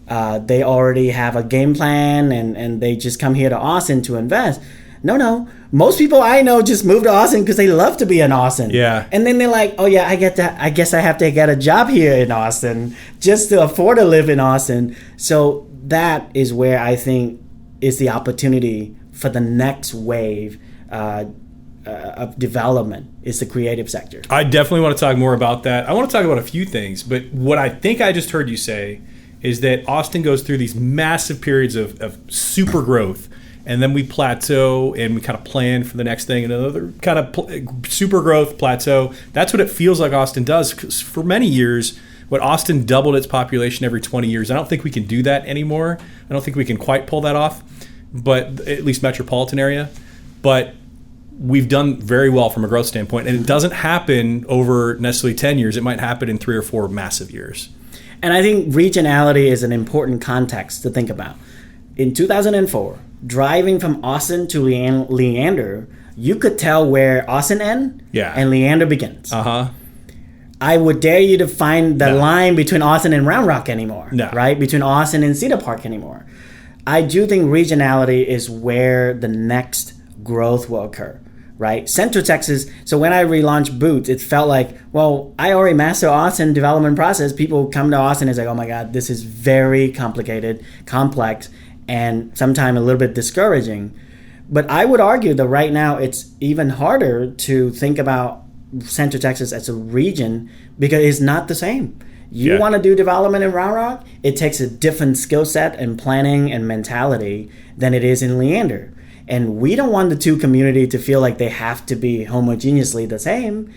they already have a game plan and they just come here to Austin to invest. No. Most people I know just move to Austin because they love to be in Austin. Yeah. And then they're like, oh yeah, I get that. I guess I have to get a job here in Austin just to afford to live in Austin. So that is where I think is the opportunity for the next wave of development, is the creative sector. I definitely want to talk more about that. I want to talk about a few things, but what I think I just heard you say is that Austin goes through these massive periods of super growth, and then we plateau and we kind of plan for the next thing, and another kind of super growth, plateau. That's what it feels like Austin does, because for many years, what Austin doubled its population every 20 years. I don't think we can do that anymore. I don't think we can quite pull that off, but at least metropolitan area. But we've done very well from a growth standpoint, and it doesn't happen over necessarily 10 years. It might happen in 3 or 4 massive years. And I think regionality is an important context to think about. In 2004, driving from Austin to Leander, you could tell where Austin ends and Leander begins. I would dare you to find the line between Austin and Round Rock anymore, right? Between Austin and Cedar Park anymore. I do think regionality is where the next growth will occur, right? Central Texas. So when I relaunched Boots, it felt like, well, I already mastered Austin development process. People come to Austin and say, oh my God, this is very complicated, complex, and sometimes a little bit discouraging. But I would argue that right now it's even harder to think about Central Texas as a region because it's not the same. You want to do development in Round Rock, it takes a different skill set and planning and mentality than it is in Leander. And we don't want the two communities to feel like they have to be homogeneously the same.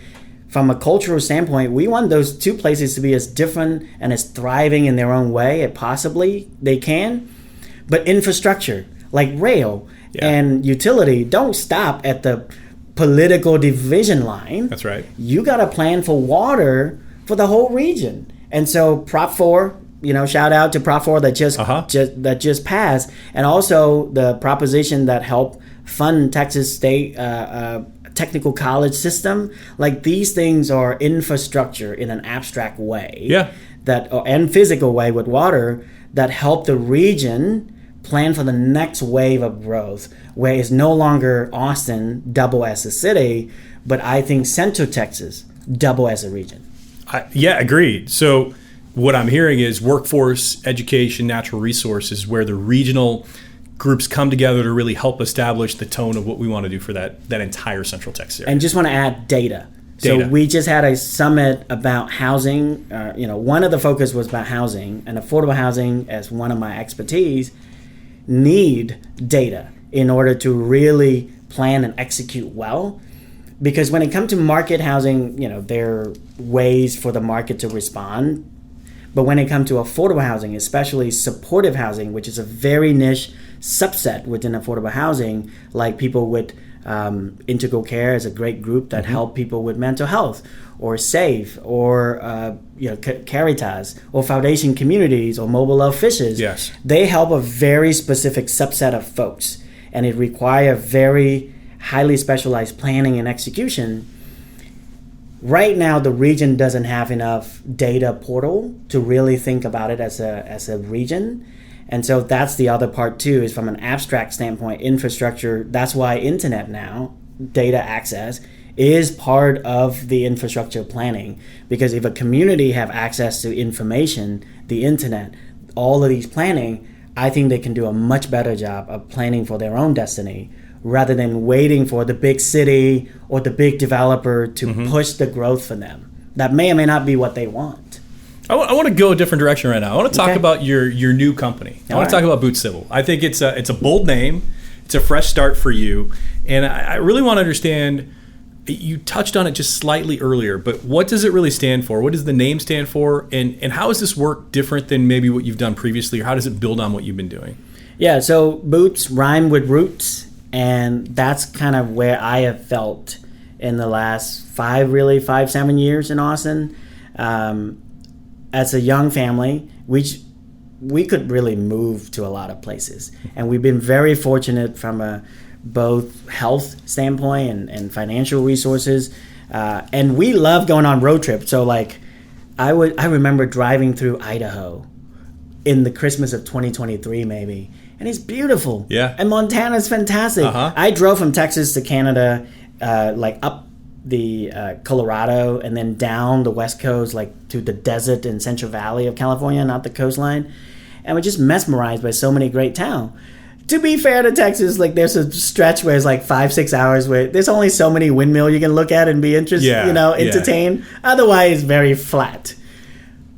From a cultural standpoint, we want those two places to be as different and as thriving in their own way as possibly they can. But infrastructure, like rail and utility, don't stop at the political division line. That's right. You got to plan for water for the whole region. And so Prop 4, shout out to Prop 4 that just passed, and also the proposition that helped fund Texas State technical college system. Like, these things are infrastructure in an abstract way, and physical way with water that help the region plan for the next wave of growth, where it's no longer Austin double as a city, but I think Central Texas double as a region. Agreed. So what I'm hearing is workforce, education, natural resources, where the regional groups come together to really help establish the tone of what we want to do for that entire Central Texas area. And just want to add data. So we just had a summit about housing. One of the focus was about housing, and affordable housing, as one of my expertise, need data in order to really plan and execute well. Because when it comes to market housing, there are ways for the market to respond. But when it comes to affordable housing, especially supportive housing, which is a very niche subset within affordable housing, like people with Integral Care is a great group that help people with mental health, or SAFE, or Caritas, or Foundation Communities, or Mobile Love Fishes. Yes. They help a very specific subset of folks, and it requires very highly specialized planning and execution. Right now, the region doesn't have enough data portal to really think about it as a region. And so that's the other part too, is from an abstract standpoint, infrastructure. That's why internet now, data access, is part of the infrastructure planning. Because if a community have access to information, the internet, all of these planning, I think they can do a much better job of planning for their own destiny, rather than waiting for the big city or the big developer to push the growth for them. That may or may not be what they want. I want to go a different direction right now. I want to talk about your new company. I want to talk about Boots Civil. I think it's a bold name. It's a fresh start for you. And I really want to understand, you touched on it just slightly earlier, but what does it really stand for? What does the name stand for? And how does this work different than maybe what you've done previously? Or how does it build on what you've been doing? Yeah, so Boots rhyme with roots. And that's kind of where I have felt in the last 5-7 years in Austin. As a young family, we could really move to a lot of places. And we've been very fortunate from a both health standpoint and financial resources. And we love going on road trips. So like I remember driving through Idaho in the Christmas of 2023 maybe. And it's beautiful. Yeah. And Montana's fantastic. I drove from Texas to Canada, like up the Colorado and then down the West Coast, like to the desert in Central Valley of California, not the coastline. And we're just mesmerized by so many great towns. To be fair to Texas, like there's a stretch where it's like 5-6 hours where there's only so many windmill you can look at and be interested, entertained. Otherwise, very flat.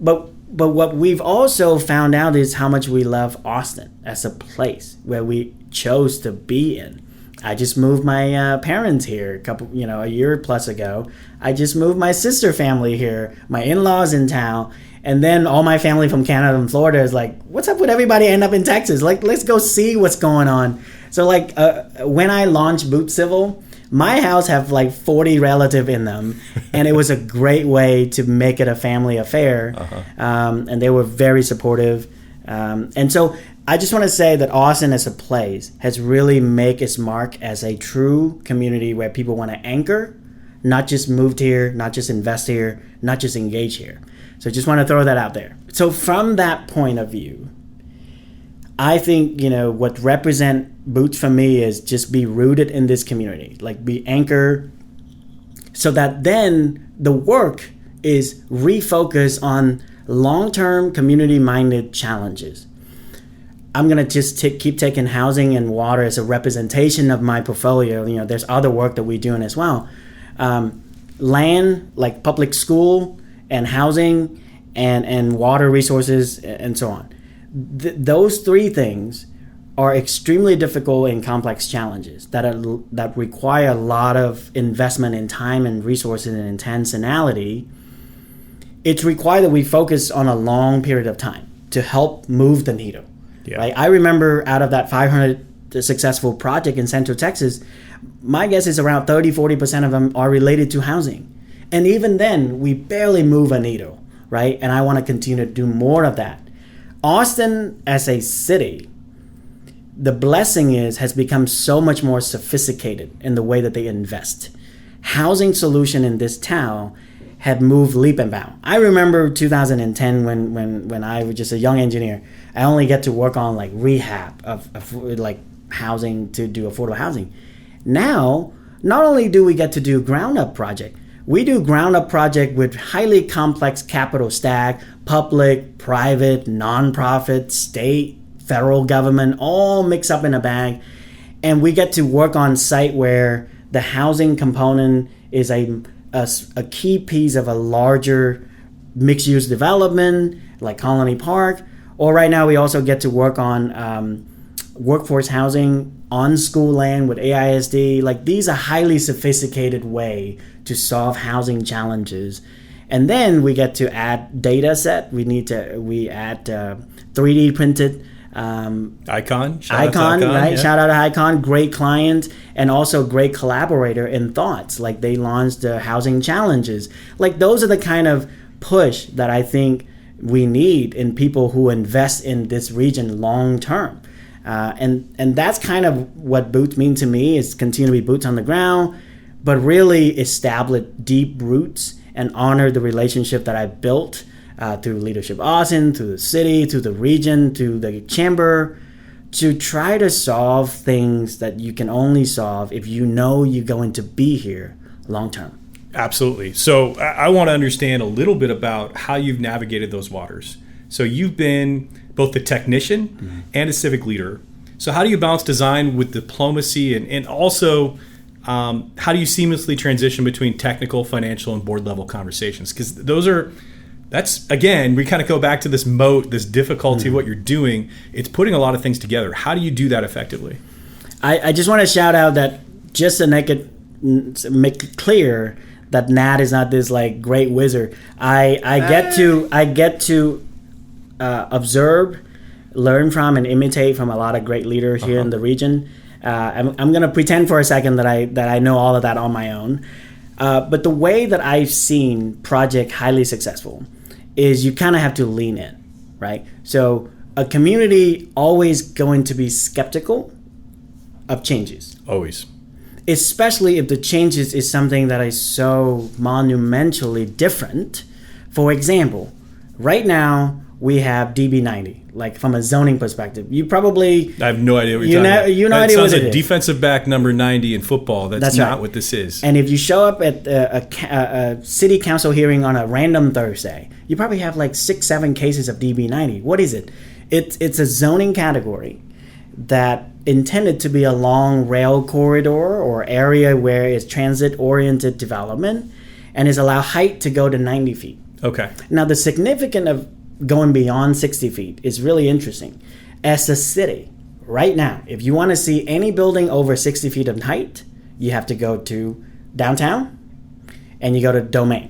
But what we've also found out is how much we love Austin as a place where we chose to be in. I just moved my parents here a year plus ago. I just moved my sister family here. My in-laws in town. And then all my family from Canada and Florida is like, what's up with everybody end up in Texas? Like, let's go see what's going on. So like when I launched Boot Civil, my house have like 40 relatives in them. And it was a great way to make it a family affair. And they were very supportive. And so I just want to say that Austin as a place has really made its mark as a true community where people want to anchor, not just move here, not just invest here, not just engage here. So just want to throw that out there. So from that point of view, I think, what represent Boots for me is just be rooted in this community, like be anchored so that then the work is refocus on long-term community-minded challenges. I'm going to just keep taking housing and water as a representation of my portfolio. There's other work that we're doing as well. Land, like public school, and housing and water resources and so on. Those three things are extremely difficult and complex challenges that require a lot of investment in time and resources and intentionality. It's required that we focus on a long period of time to help move the needle. Yeah. Right? I remember out of that 500 successful project in Central Texas, my guess is around 30-40% of them are related to housing. And even then, we barely move a needle, right? And I want to continue to do more of that. Austin as a city, the blessing has become so much more sophisticated in the way that they invest. Housing solution in this town had moved leap and bound. I remember 2010 when I was just a young engineer. I only get to work on like rehab of like housing to do affordable housing. Now, not only do we get to do ground up project, we do ground up project with highly complex capital stack, public, private, nonprofit, state, federal government, all mixed up in a bag. And we get to work on site where the housing component is a key piece of a larger mixed-use development like Colony Park. Or right now we also get to work on workforce housing on school land with AISD. Like these are highly sophisticated way to solve housing challenges. And then we get to add data set. We add 3D printed Icon, right? Yeah. Shout out to Icon, great client and also great collaborator in thoughts. Like they launched the housing challenges. Like those are the kind of push that I think we need in people who invest in this region long term. And that's kind of what Boots mean to me, is continue to be boots on the ground, but really establish deep roots and honor the relationship that I built through Leadership Austin, through the city, through the region, through the chamber, to try to solve things that you can only solve if you know you're going to be here long term. Absolutely. So I want to understand a little bit about how you've navigated those waters. So you've been both the technician and a civic leader. So how do you balance design with diplomacy and also how do you seamlessly transition between technical, financial, and board level conversations? Because that's again, we kind of go back to this moat, this difficulty of what you're doing. It's putting a lot of things together. How do you do that effectively? I just want to shout out that just to make it clear that Nhat is not this like great wizard. I get to observe, learn from, and imitate from a lot of great leaders here in the region. I'm going to pretend for a second that I know all of that on my own. But the way that I've seen project highly successful is you kind of have to lean in, right? So a community always going to be skeptical of changes. Always. Especially if the changes is something that is so monumentally different. For example, right now we have DB90. Like from a zoning perspective, you probably I have no idea what you're talking about. You no idea what it is. Sounds like defensive back number 90 in football. That's not right. what this is. And if you show up at a city council hearing on a random Thursday, you probably have like 6-7 cases of DB90. What is it? It's a zoning category that intended to be a long rail corridor or area where it's transit-oriented development and is allow height to go to 90 feet. Okay. Now, the significance of going beyond 60 feet is really interesting. As a city, right now, if you want to see any building over 60 feet of height, you have to go to downtown and you go to Domain.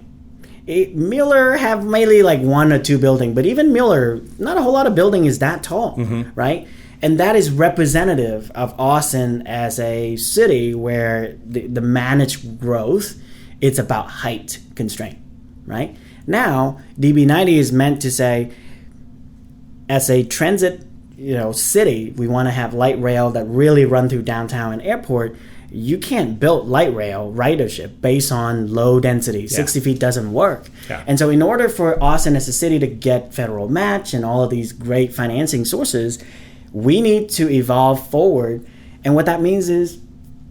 Mueller have mainly like 1 or 2 buildings, but even Mueller, not a whole lot of building is that tall, right? And that is representative of Austin as a city where the managed growth, it's about height constraint, right? Now, DB90 is meant to say, as a transit, city, we want to have light rail that really run through downtown and airport. You can't build light rail ridership based on low density. Yeah. 60 feet doesn't work. Yeah. And so in order for Austin as a city to get federal match and all of these great financing sources, we need to evolve forward. And what that means is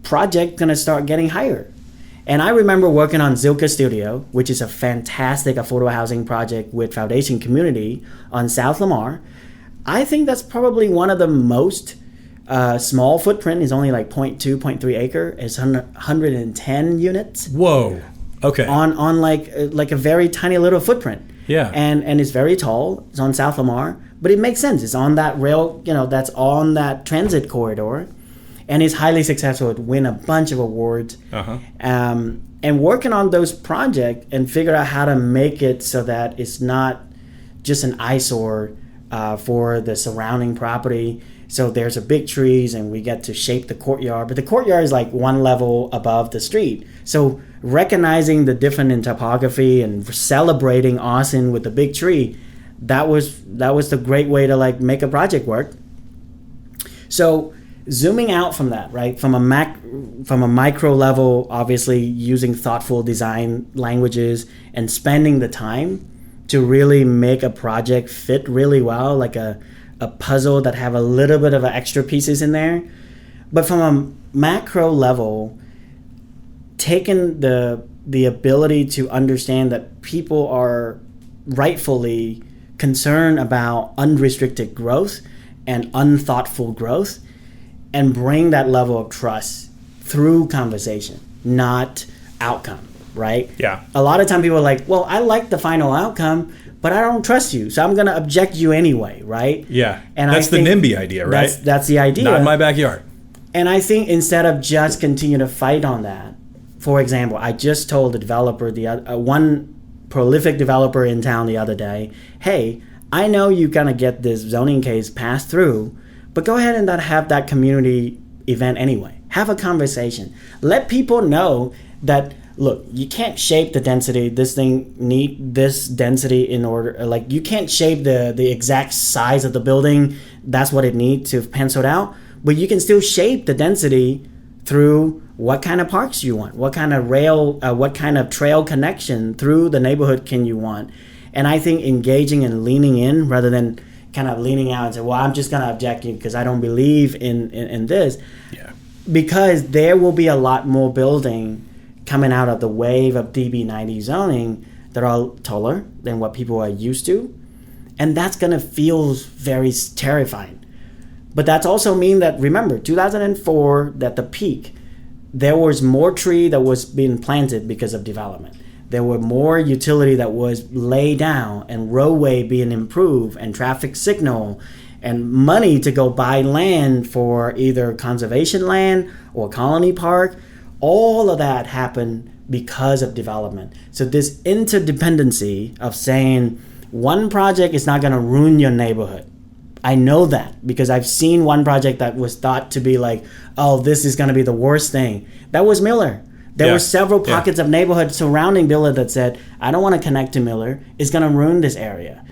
project going to start getting higher. And I remember working on Zilka Studio, which is a fantastic affordable housing project with Foundation Community on South Lamar. I think that's probably one of the most small footprint, is only like 0.2, 0.3 acre. It's 110 units. Whoa. Okay. On like a very tiny little footprint. Yeah. And it's very tall. It's on South Lamar. But it makes sense. It's on that rail, that's on that transit corridor. And it's highly successful. It win a bunch of awards. Uh-huh. And working on those projects and figure out how to make it so that it's not just an eyesore for the surrounding property. So there's a big trees and we get to shape the courtyard. But the courtyard is like one level above the street. So recognizing the difference in topography and celebrating Austin with the big tree, that was the great way to like make a project work. So zooming out from that, right, from a micro level, obviously using thoughtful design languages and spending the time to really make a project fit really well, like a puzzle that have a little bit of extra pieces in there. But from a macro level, taking the ability to understand that people are rightfully concerned about unrestricted growth and unthoughtful growth, and bring that level of trust through conversation, not outcome, right? Yeah. A lot of time people are like, well, I like the final outcome, but I don't trust you, so I'm going to object you anyway, right? Yeah. And that's the NIMBY idea, right? That's the idea. Not in my backyard. And I think instead of just continue to fight on that, for example, I just told the developer, one prolific developer in town the other day, hey, I know you're going to get this zoning case passed through, but go ahead and not have that community event anyway. Have a conversation. Let people know that, look, you can't shape the density. This thing need this density in order. Like, you can't shape the exact size of the building. That's what it needs to pencil it out. But you can still shape the density through what kind of parks you want, what kind of what kind of trail connection through the neighborhood can you want. And I think engaging and leaning in rather than kind of leaning out and say, well, I'm just going to object you because I don't believe in this. Yeah. Because there will be a lot more building coming out of the wave of DB90 zoning that are taller than what people are used to. And that's going to feel very terrifying. But that's also mean that, remember, 2004, at the peak, there was more tree that was being planted because of development. There were more utility that was laid down and roadway being improved and traffic signal and money to go buy land for either conservation land or colony park. All of that happened because of development. So this interdependency of saying one project is not going to ruin your neighborhood. I know that because I've seen one project that was thought to be like, oh, this is going to be the worst thing. That was Miller. There were several pockets of neighborhoods surrounding Miller that said, I don't want to connect to Miller. It's going to ruin this area.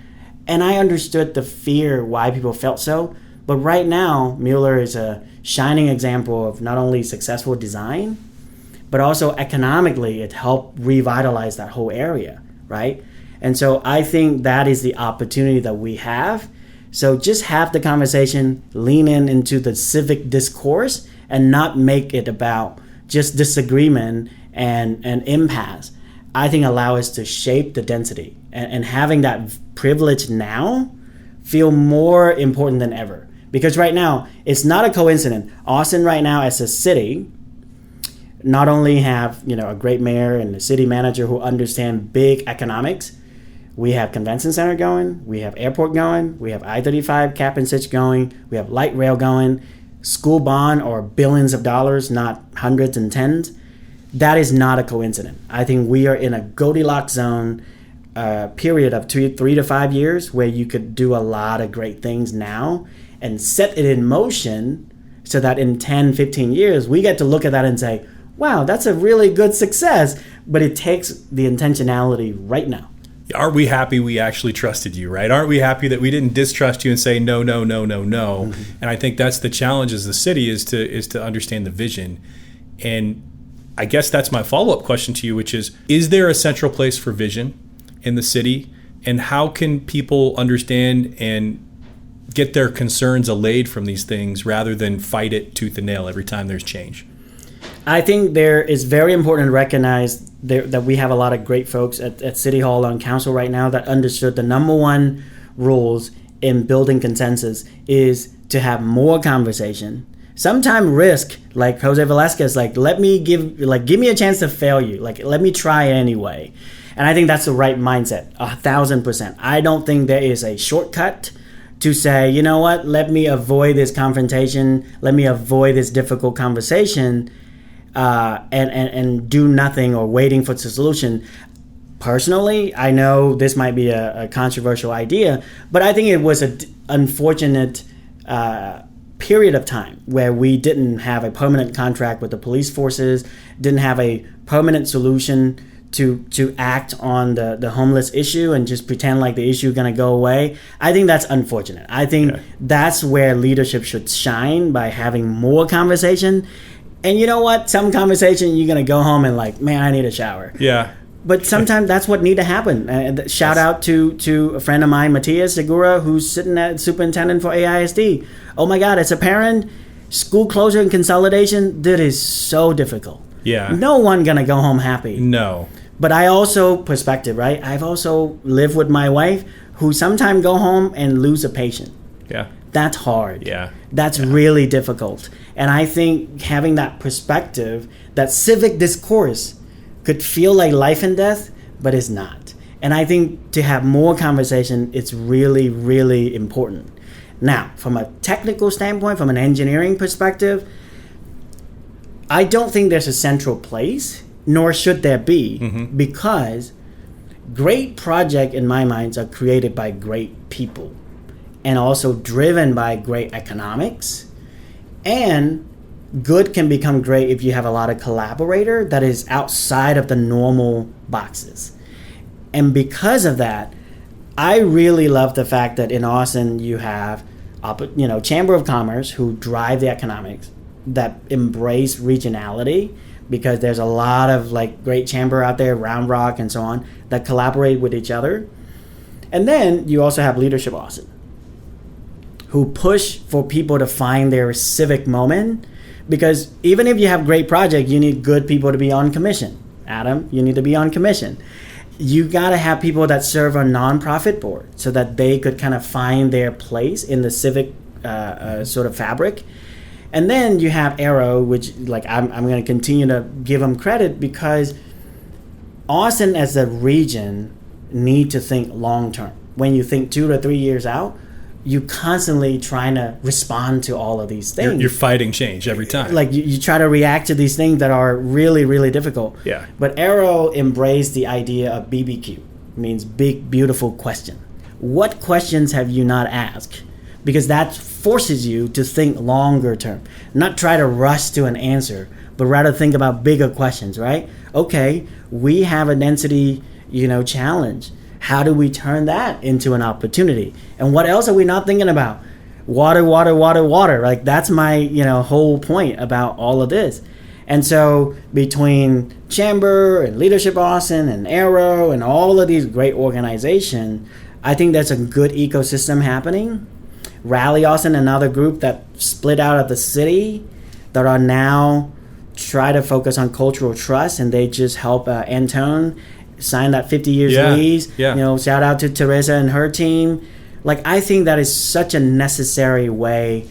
And I understood the fear why people felt so. But right now, Mueller is a shining example of not only successful design, but also economically, it helped revitalize that whole area, right? And so I think that is the opportunity that we have. So just have the conversation, lean into the civic discourse, and not make it about just disagreement and impasse. I think allow us to shape the density, and having that privilege now feel more important than ever. Because right now, it's not a coincidence. Austin right now as a city not only have a great mayor and a city manager who understand big economics. We have convention center going, we have airport going, we have I-35 cap and switch going, we have light rail going, school bond or billions of dollars, not hundreds and tens. That is not a coincidence. I think we are in a Goldilocks zone period of 3 to 5 years where you could do a lot of great things now and set it in motion so that in 10, 15 years, we get to look at that and say, wow, that's a really good success, but it takes the intentionality right now. Aren't we happy we actually trusted you, right? Aren't we happy that we didn't distrust you and say no, no, no, no, no? Mm-hmm. And I think that's the challenge as the city is to understand the vision. And I guess that's my follow-up question to you, which is there a central place for vision in the city? And how can people understand and get their concerns allayed from these things rather than fight it tooth and nail every time there's change? I think there is very important to recognize that we have a lot of great folks at City Hall and Council right now that understood the number one rules in building consensus is to have more conversation. Sometimes risk, like Jose Velasquez, give me a chance to fail you. Let me try anyway. And I think that's the right mindset, 1,000%. I don't think there is a shortcut to say, you know what, let me avoid this confrontation, let me avoid this difficult conversation, and do nothing or waiting for the solution. Personally, I know this might be a controversial idea, but I think it was an unfortunate period of time where we didn't have a permanent contract with the police forces, didn't have a permanent solution to act on the homeless issue and just pretend like the issue is going to go away. I think that's unfortunate. I think that's where leadership should shine, by having more conversation. And you know what? Some conversation you're going to go home and man, I need a shower. Yeah. But sometimes that's what need to happen. Shout out to a friend of mine, Matias Segura, who's sitting at superintendent for AISD. Oh my God, as a parent, school closure and consolidation, that is so difficult. Yeah. No one going to go home happy. No. But I also, perspective, right? I've also lived with my wife who sometimes go home and lose a patient. Yeah. That's hard. Yeah. That's really difficult. And I think having that perspective, that civic discourse could feel like life and death, but it's not. And I think to have more conversation, it's really, really important. Now, from a technical standpoint, from an engineering perspective, I don't think there's a central place, nor should there be, because great projects, in my mind, are created by great people and also driven by great economics. And good can become great if you have a lot of collaborator that is outside of the normal boxes. And because of that, I really love the fact that in Austin you have, Chamber of Commerce who drive the economics, that embrace regionality, because there's a lot of great chamber out there, Round Rock and so on, that collaborate with each other. And then you also have Leadership Austin, who push for people to find their civic moment, because even if you have great project, you need good people to be on commission. Adam, you need to be on commission. You got to have people that serve a nonprofit board so that they could kind of find their place in the civic sort of fabric. And then you have Arrow, which I'm going to continue to give them credit, because Austin as a region need to think long term. When you think 2 to 3 years out, you constantly trying to respond to all of these things. You're fighting change every time. You try to react to these things that are really, really difficult. Yeah. But Arrow embraced the idea of BBQ, means big, beautiful question. What questions have you not asked? Because that forces you to think longer term, not try to rush to an answer, but rather think about bigger questions, right? Okay, we have a density, challenge. how do we turn that into an opportunity? And what else are we not thinking about? Water, water, water, water. Like that's my, whole point about all of this. And so between Chamber and Leadership Austin and Arrow and all of these great organizations, I think there's a good ecosystem happening. Rally Austin, another group that split out of the city that are now try to focus on cultural trust, and they just help Antone sign that 50 years lease. Yeah. Shout out to Teresa and her team. Like, I think that is such a necessary way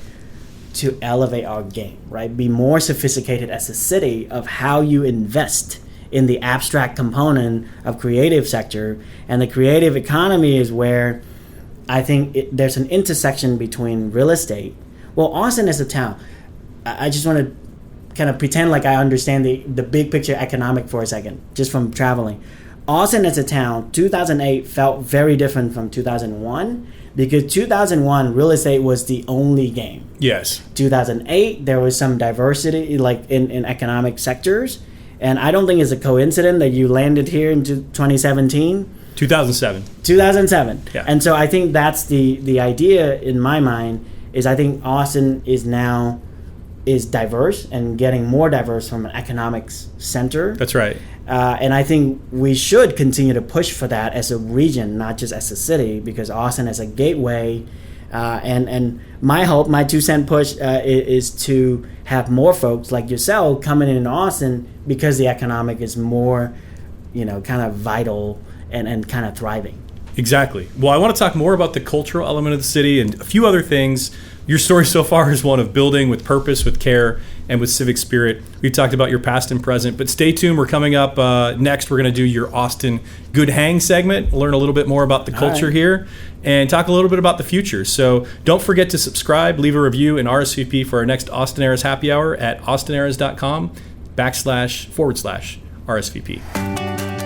to elevate our game, right? Be more sophisticated as a city of how you invest in the abstract component of creative sector. And the creative economy is where I think there's an intersection between real estate. Well, Austin is a town. I just want to kind of pretend like I understand the big picture economic for a second, just from traveling. Austin as a town, 2008 felt very different from 2001 because 2001 real estate was the only game. Yes. 2008 there was some diversity like in economic sectors, and I don't think it's a coincidence that you landed here in 2017. 2007. Yeah. And so I think that's the idea in my mind is I think Austin is diverse and getting more diverse from an economics center. That's right. And I think we should continue to push for that as a region, not just as a city, because Austin is a gateway. And my hope, my 2 cent push is to have more folks like yourself coming in Austin because the economic is more, kind of vital and kind of thriving. Exactly. Well, I want to talk more about the cultural element of the city and a few other things. Your story so far is one of building with purpose, with care, and with civic spirit. We've talked about your past and present, but stay tuned. We're coming up next. We're going to do your Austin Good Hang segment, learn a little bit more about the culture here, and talk a little bit about the future. So don't forget to subscribe, leave a review, and RSVP for our next Austin Eras Happy Hour at austinaras.com//RSVP.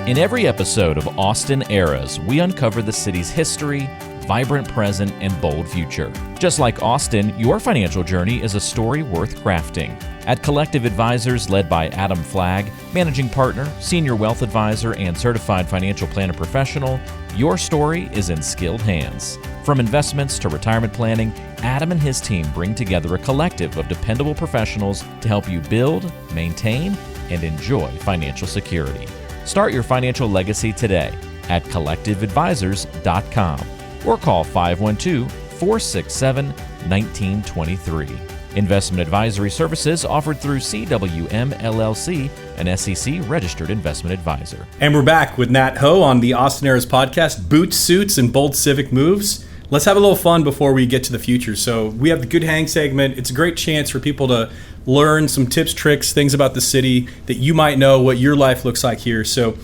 In every episode of Austin Eras, we uncover the city's history, vibrant present, and bold future. Just like Austin, your financial journey is a story worth crafting. At Collective Advisors, led by Adam Flagg, managing partner, senior wealth advisor, and certified financial planner professional, your story is in skilled hands. From investments to retirement planning, Adam and his team bring together a collective of dependable professionals to help you build, maintain, and enjoy financial security. Start your financial legacy today at collectiveadvisors.com or call 512-467-1923. Investment advisory services offered through CWM LLC, an SEC-registered investment advisor. And we're back with Nhat Ho on the Austin Eras podcast, Boots, Suits, and Bold Civic Moves. Let's have a little fun before we get to the future. So we have the Good Hang segment. It's a great chance for people to learn some tips, tricks, things about the city that you might know what your life looks like here. So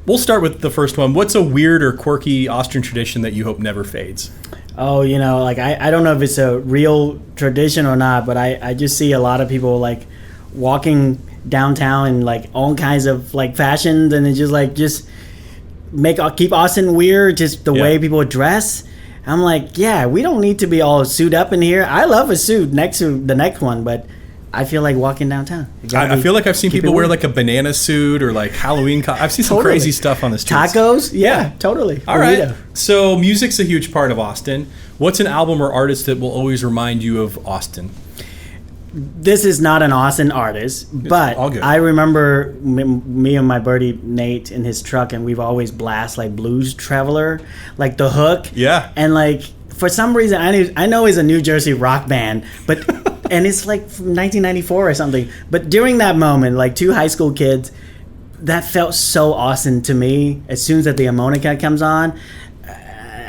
we'll start with the first one. What's a weird or quirky Austrian tradition that you hope never fades? Oh, I don't know if it's a real tradition or not, but I just see a lot of people like walking downtown in like all kinds of like fashions, and it's just keep Austin weird, just the way people dress. I'm like, yeah, we don't need to be all suit up in here. I love a suit next to the next one, but I feel like walking downtown. I feel like I've seen people wear like a banana suit or like Halloween. I've seen some crazy stuff on the streets. Tacos? Yeah, totally. All right. So music's a huge part of Austin. What's an album or artist that will always remind you of Austin? This is not an Austin artist, but I remember me and my buddy Nate in his truck, and we've always blast like Blues Traveler, like The Hook. Yeah. And like for some reason, I know it's a New Jersey rock band, but and it's like from 1994 or something. But during that moment, like two high school kids, that felt so Austin to me. As soon as the harmonica comes on,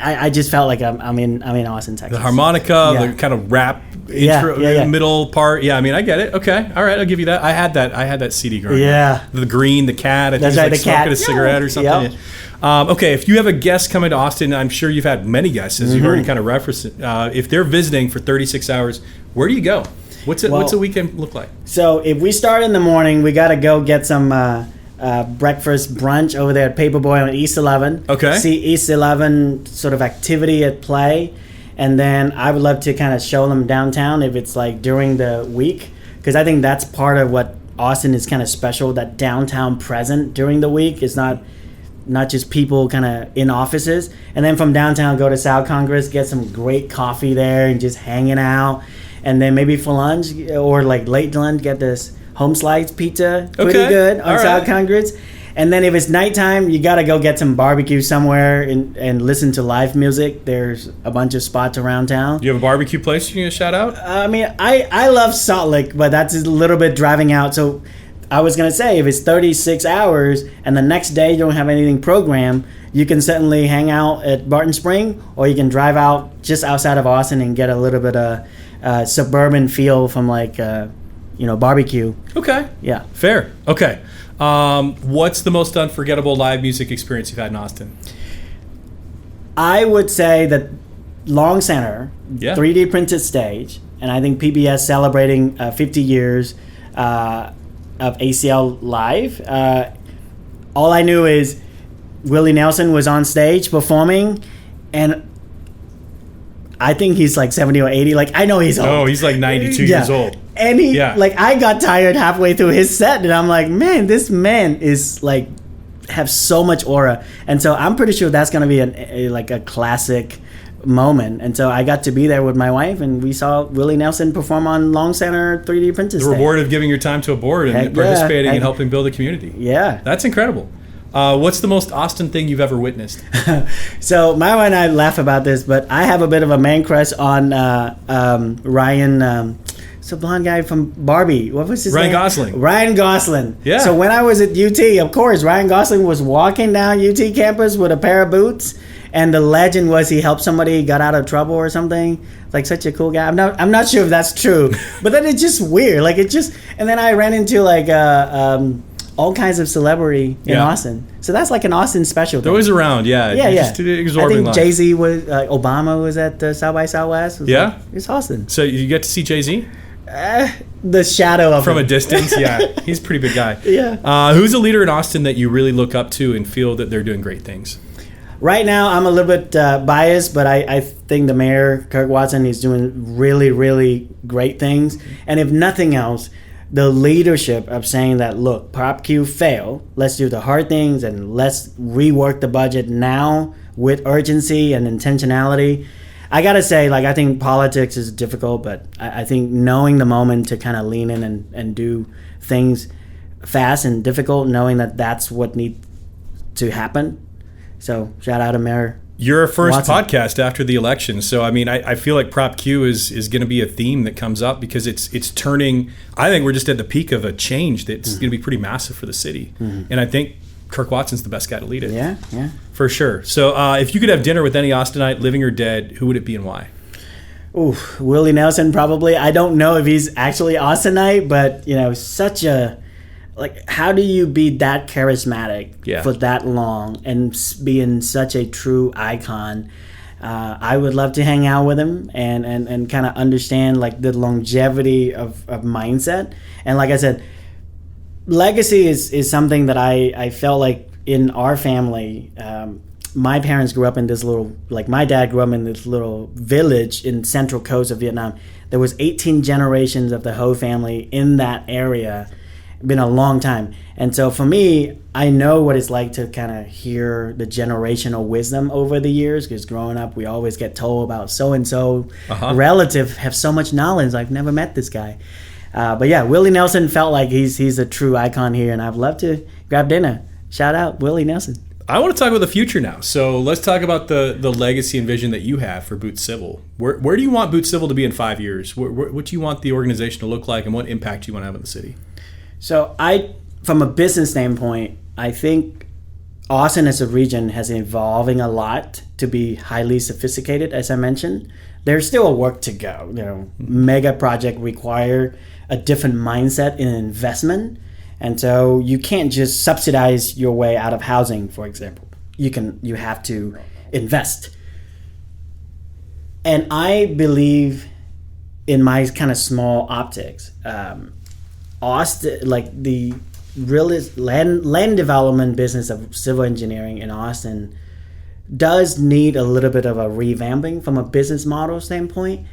I just felt like I'm in Austin, Texas. The harmonica, the kind of rap intro, middle part. Yeah, I mean, I get it. Okay, all right, I'll give you that. I had that CD growing up. The green, the cat. I think That's right, like the cat. Smoking a cigarette or something. Yep. Okay, if you have a guest coming to Austin, I'm sure you've had many guests, as you've already kind of referenced it. If they're visiting for 36 hours, where do you go? What's a weekend look like? So if we start in the morning, we got to go get some breakfast brunch over there at Paperboy on East 11. Okay. See East 11 sort of activity at play. And then I would love to kind of show them downtown if it's like during the week, because I think that's part of what Austin is kind of special, that downtown present during the week is not not just people kind of in offices. And then from downtown, go to South Congress, get some great coffee there and just hanging out. And then maybe for lunch or like late lunch, get this home slice pizza, pretty good on South Congress. And then if it's nighttime, you got to go get some barbecue somewhere and listen to live music. There's a bunch of spots around town. Do you have a barbecue place you can shout out? I mean, I love Salt Lake, but that's a little bit driving out. So I was going to say, if it's 36 hours and the next day you don't have anything programmed, you can certainly hang out at Barton Spring, or you can drive out just outside of Austin and get a little bit of suburban feel from like, barbecue. Okay. Yeah. Fair. Okay. What's the most unforgettable live music experience you've had in Austin? I would say that Long Center, Yeah. 3D printed stage, and I think PBS celebrating 50 years of ACL Live. All I knew is Willie Nelson was on stage performing, and I think he's like 70 or 80. Like, I know he's old. Oh, he's like 92 years old. And I got tired halfway through his set, and I'm like, man, this man is like, have so much aura. And so I'm pretty sure that's going to be a classic moment. And so I got to be there with my wife, and we saw Willie Nelson perform on Long Center 3D printed The stage. reward of giving your time to a board and participating and helping build a community. Yeah. That's incredible. What's the most Austin thing you've ever witnessed? So my wife and I laugh about this, but I have a bit of a man crush on Ryan. It's a blonde guy from Barbie. What was his name? Ryan Gosling. Yeah. So when I was at UT, of course, Ryan Gosling was walking down UT campus with a pair of boots, and the legend was he helped somebody get out of trouble or something. Like, such a cool guy. I'm not sure if that's true, but then it's just weird. Like, and then I ran into like all kinds of celebrity in Austin. So that's like an Austin special thing. They're always around, yeah. Yeah. Just I think Jay-Z was, Obama was at South by Southwest. It's Austin. So you get to see Jay-Z? The shadow of From him. a distance, yeah. He's a pretty big guy. Yeah. Who's a leader in Austin that you really look up to and feel that they're doing great things? Right now, I'm a little bit biased, but I think the mayor, Kirk Watson, is doing really, really great things. And if nothing else, the leadership of saying that, look, Prop Q failed, let's do the hard things and let's rework the budget now with urgency and intentionality. I gotta say, I think politics is difficult, but I think knowing the moment to kind of lean in and do things fast and difficult, knowing that that's what needs to happen. So shout out to Mayor You're our first Watson. podcast after the election, so I mean, I feel like Prop Q is going to be a theme that comes up because it's turning. I think we're just at the peak of a change that's going to be pretty massive for the city, and I think Kirk Watson's the best guy to lead it. Yeah. For sure. So if you could have dinner with any Austinite, living or dead, who would it be and why? Ooh, Willie Nelson probably. I don't know if he's actually Austinite, but such a how do you be that charismatic for that long and being such a true icon? I would love to hang out with him and kind of understand the longevity of mindset. And like I said, legacy is something that I felt like in our family. My parents grew up in this little, my dad grew up in this little village in central coast of Vietnam. There was 18 generations of the Ho family in that area. Been a long time. And so for me, I know what it's like to kind of hear the generational wisdom over the years, because growing up, we always get told about so-and-so relative have so much knowledge. I've never met this guy. But yeah, Willie Nelson felt like he's a true icon here, and I'd love to grab dinner. Shout out Willie Nelson. I want to talk about the future now. So let's talk about the legacy and vision that you have for Boots Civil. Where do you want Boots Civil to be in 5 years? What do you want the organization to look like, and what impact do you want to have on the city? So from a business standpoint, I think Austin as a region has evolving a lot to be highly sophisticated, as I mentioned. There's still work to go. Mega project require a different mindset in investment. And so you can't just subsidize your way out of housing, for example. You have to invest. And I believe in my kind of small optics, Austin, the land development business of civil engineering in Austin does need a little bit of a revamping from a business model standpoint,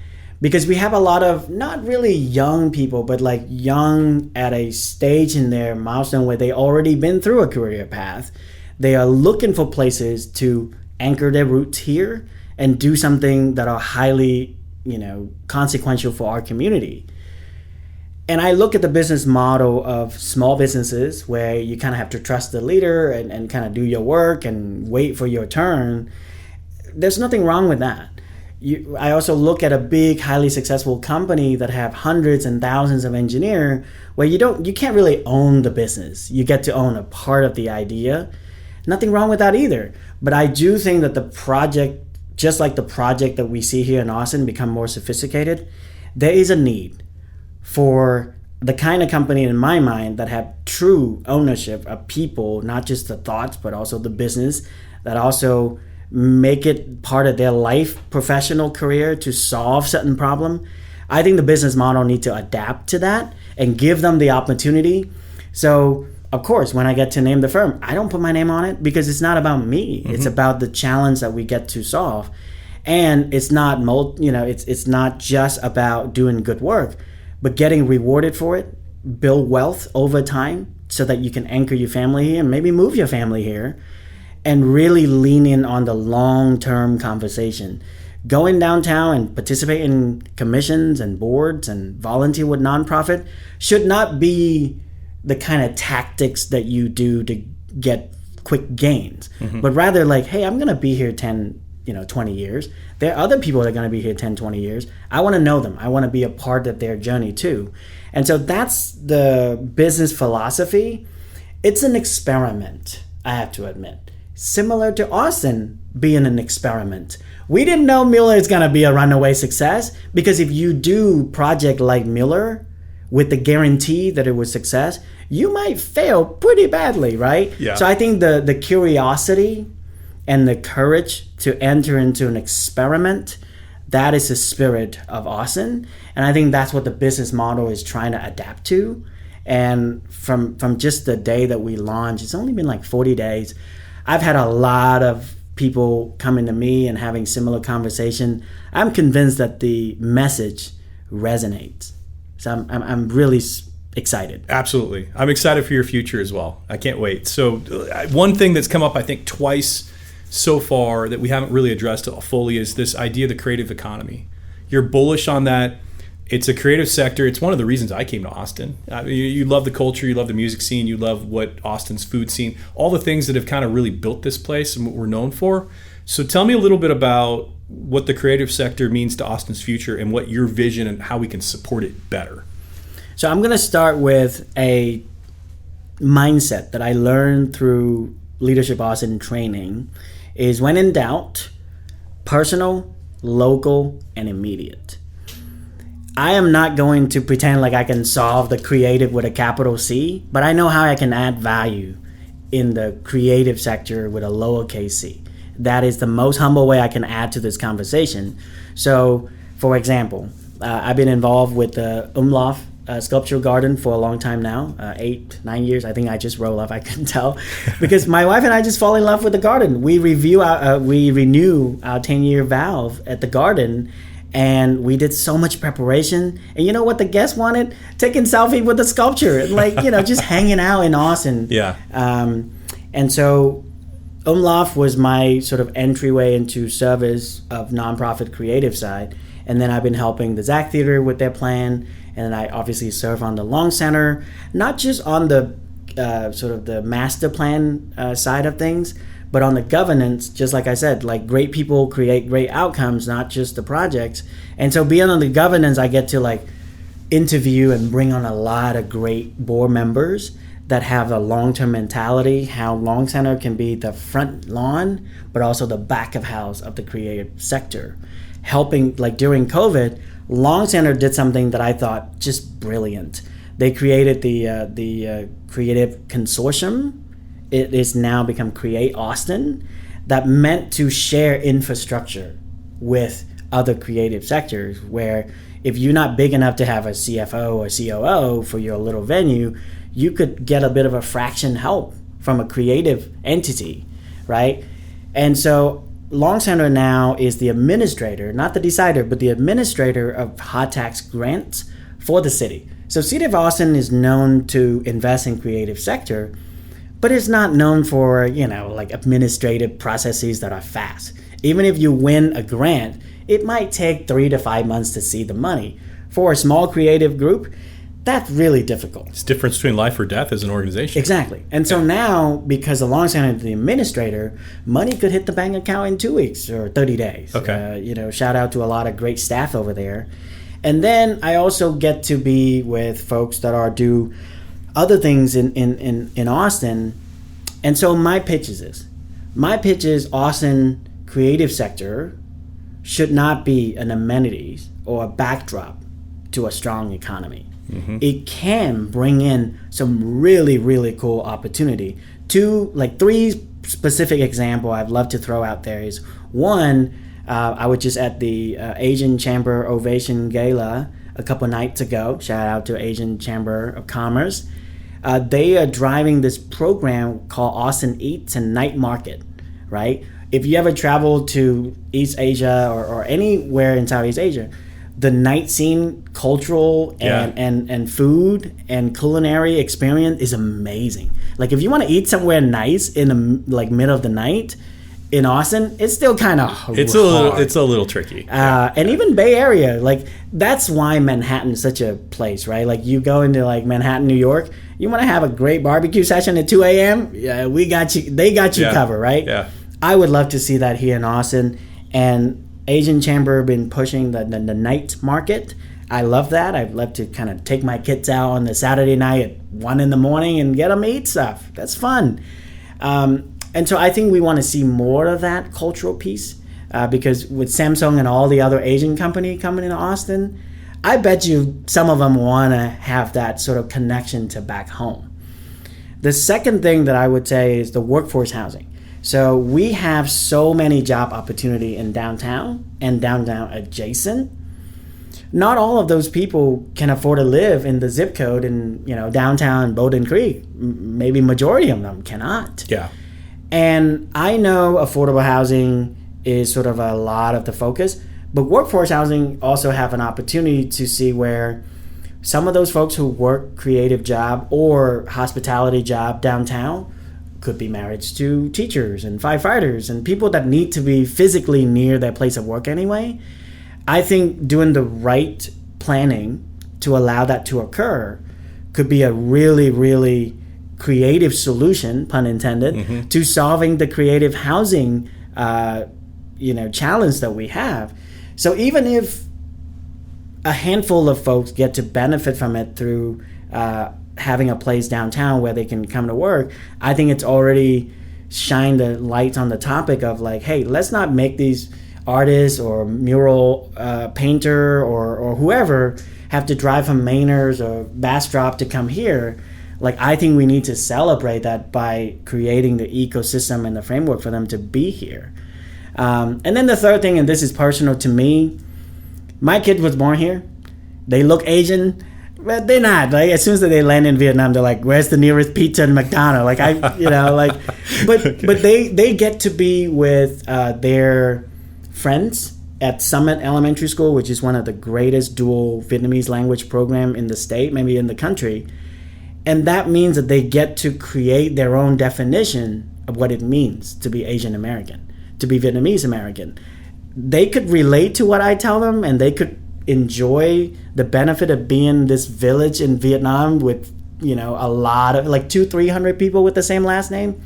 because we have a lot of not really young people, but young at a stage in their milestone where they already been through a career path They are looking for places to anchor their roots here and do something that are highly, consequential for our community. And I look at the business model of small businesses where you kind of have to trust the leader and kind of do your work and wait for your turn. There's nothing wrong with that. I also look at a big, highly successful company that have hundreds and thousands of engineers where you can't really own the business. You get to own a part of the idea. Nothing wrong with that either. But I do think that the project, just like the project that we see here in Austin, become more sophisticated. There is a need for the kind of company, in my mind, that have true ownership of people, not just the thoughts, but also the business, that also make it part of their life, professional career to solve certain problem. I think the business model need to adapt to that and give them the opportunity. So, of course, when I get to name the firm, I don't put my name on it because it's not about me. Mm-hmm. It's about the challenge that we get to solve. And it's not, it's not just about doing good work, but getting rewarded for it, build wealth over time so that you can anchor your family here and maybe move your family here, and really lean in on the long-term conversation. Going downtown and participate in commissions and boards and volunteer with nonprofit should not be the kind of tactics that you do to get quick gains, but rather like, hey, I'm gonna be here 10, 20 years. There are other people that are gonna be here 10, 20 years. I wanna know them. I wanna be a part of their journey too. And so that's the business philosophy. It's an experiment, I have to admit. Similar to Austin being an experiment. We didn't know Mueller is gonna be a runaway success, because if you do project like Mueller with the guarantee that it was success, you might fail pretty badly, right? Yeah. So I think the curiosity and the courage to enter into an experiment, that is the spirit of Austin. And I think that's what the business model is trying to adapt to. And from just the day that we launched, it's only been like 40 days. I've had a lot of people coming to me and having similar conversation. I'm convinced that the message resonates. So I'm really excited. Absolutely. I'm excited for your future as well. I can't wait. So one thing that's come up, I think, twice so far that we haven't really addressed fully is this idea of the creative economy. You're bullish on that. It's a creative sector. It's one of the reasons I came to Austin. You love the culture. You love the music scene. You love what Austin's food scene, all the things that have kind of really built this place and what we're known for. So tell me a little bit about what the creative sector means to Austin's future and what your vision and how we can support it better. So I'm going to start with a mindset that I learned through Leadership Austin training is when in doubt, personal, local, and immediate. I am not going to pretend like I can solve the creative with a capital C, but I know how I can add value in the creative sector with a lowercase c. That is the most humble way I can add to this conversation. So, for example, I've been involved with the Umlauf sculpture garden for a long time now, 8-9 years. I think I just roll off, I couldn't tell, because my wife and I just fall in love with the garden. We renew our 10-year vow at the garden, and we did so much preparation. And you know what the guests wanted? Taking selfie with the sculpture, and just hanging out in Austin. Yeah. And so Umlauf was my sort of entryway into service of nonprofit creative side. And then I've been helping the Zach Theater with their plan. And then I obviously serve on the Long Center, not just on the sort of the master plan side of things, but on the governance, just like I said, like great people create great outcomes, not just the projects. And so beyond on the governance, I get to interview and bring on a lot of great board members that have a long-term mentality, how Long Center can be the front lawn, but also the back of house of the creative sector. Helping, during COVID, Long Center did something that I thought just brilliant. They created the Creative Consortium. It is now become Create Austin, that meant to share infrastructure with other creative sectors, where if you're not big enough to have a CFO or COO for your little venue, you could get a bit of a fraction help from a creative entity, right? And so Long Center now is the administrator, not the decider, but the administrator of hot tax grants for the city. So City of Austin is known to invest in creative sector, but it's not known for, like administrative processes that are fast. Even if you win a grant, it might take 3 to 5 months to see the money. For a small creative group, that's really difficult. It's the difference between life or death as an organization. Exactly. And so now, because alongside the administrator, money could hit the bank account in 2 weeks or 30 days. Okay. Shout out to a lot of great staff over there. And then I also get to be with folks that do other things in Austin. And so my pitch is this. My pitch is Austin creative sector should not be an amenities or a backdrop to a strong economy. Mm-hmm. It can bring in some really, really cool opportunity. 3 specific example I'd love to throw out there is one, I was just at the Asian Chamber Ovation Gala a couple nights ago. Shout out to Asian Chamber of Commerce. They are driving this program called Austin Eats and Night Market, right? If you ever travel to East Asia or anywhere in Southeast Asia, the night scene, cultural and food and culinary experience is amazing. Like if you want to eat somewhere nice in the middle of the night in Austin, it's still kind of hard. It's a little tricky. And even Bay Area, like that's why Manhattan is such a place, right? Like you go into like Manhattan, New York, you want to have a great barbecue session at 2 a.m. Yeah, we got you. They got you covered, right? Yeah. I would love to see that here in Austin. And Asian Chamber have been pushing the night market. I love that. I'd love to kind of take my kids out on the Saturday night at 1 a.m. and get them to eat stuff. That's fun. And so I think we want to see more of that cultural piece because with Samsung and all the other Asian company coming into Austin, I bet you some of them want to have that sort of connection to back home. The second thing that I would say is the workforce housing. So we have so many job opportunity in downtown and downtown adjacent. Not all of those people can afford to live in the zip code in downtown Bowden Creek. Maybe majority of them cannot. Yeah. And I know affordable housing is sort of a lot of the focus, but workforce housing also have an opportunity to see where some of those folks who work creative job or hospitality job downtown could be married to teachers and firefighters and people that need to be physically near their place of work anyway. I think doing the right planning to allow that to occur could be a really, really creative solution, pun intended, to solving the creative housing challenge that we have. So even if a handful of folks get to benefit from it through having a place downtown where they can come to work, I think it's already shined the light on the topic of like, hey, let's not make these artists or mural painter or whoever have to drive from Mainers or Bastrop to come here. Like, I think we need to celebrate that by creating the ecosystem and the framework for them to be here. And then the third thing, and this is personal to me, my kid was born here. They look Asian. But they're not. Like as soon as they land in Vietnam, they're like, "Where's the nearest pizza and McDonald's?" Like but they get to be with their friends at Summit Elementary School, which is one of the greatest dual Vietnamese language program in the state, maybe in the country, and that means that they get to create their own definition of what it means to be Asian American, to be Vietnamese American. They could relate to what I tell them, and they could enjoy the benefit of being this village in Vietnam with a lot of like 200-300 people with the same last name,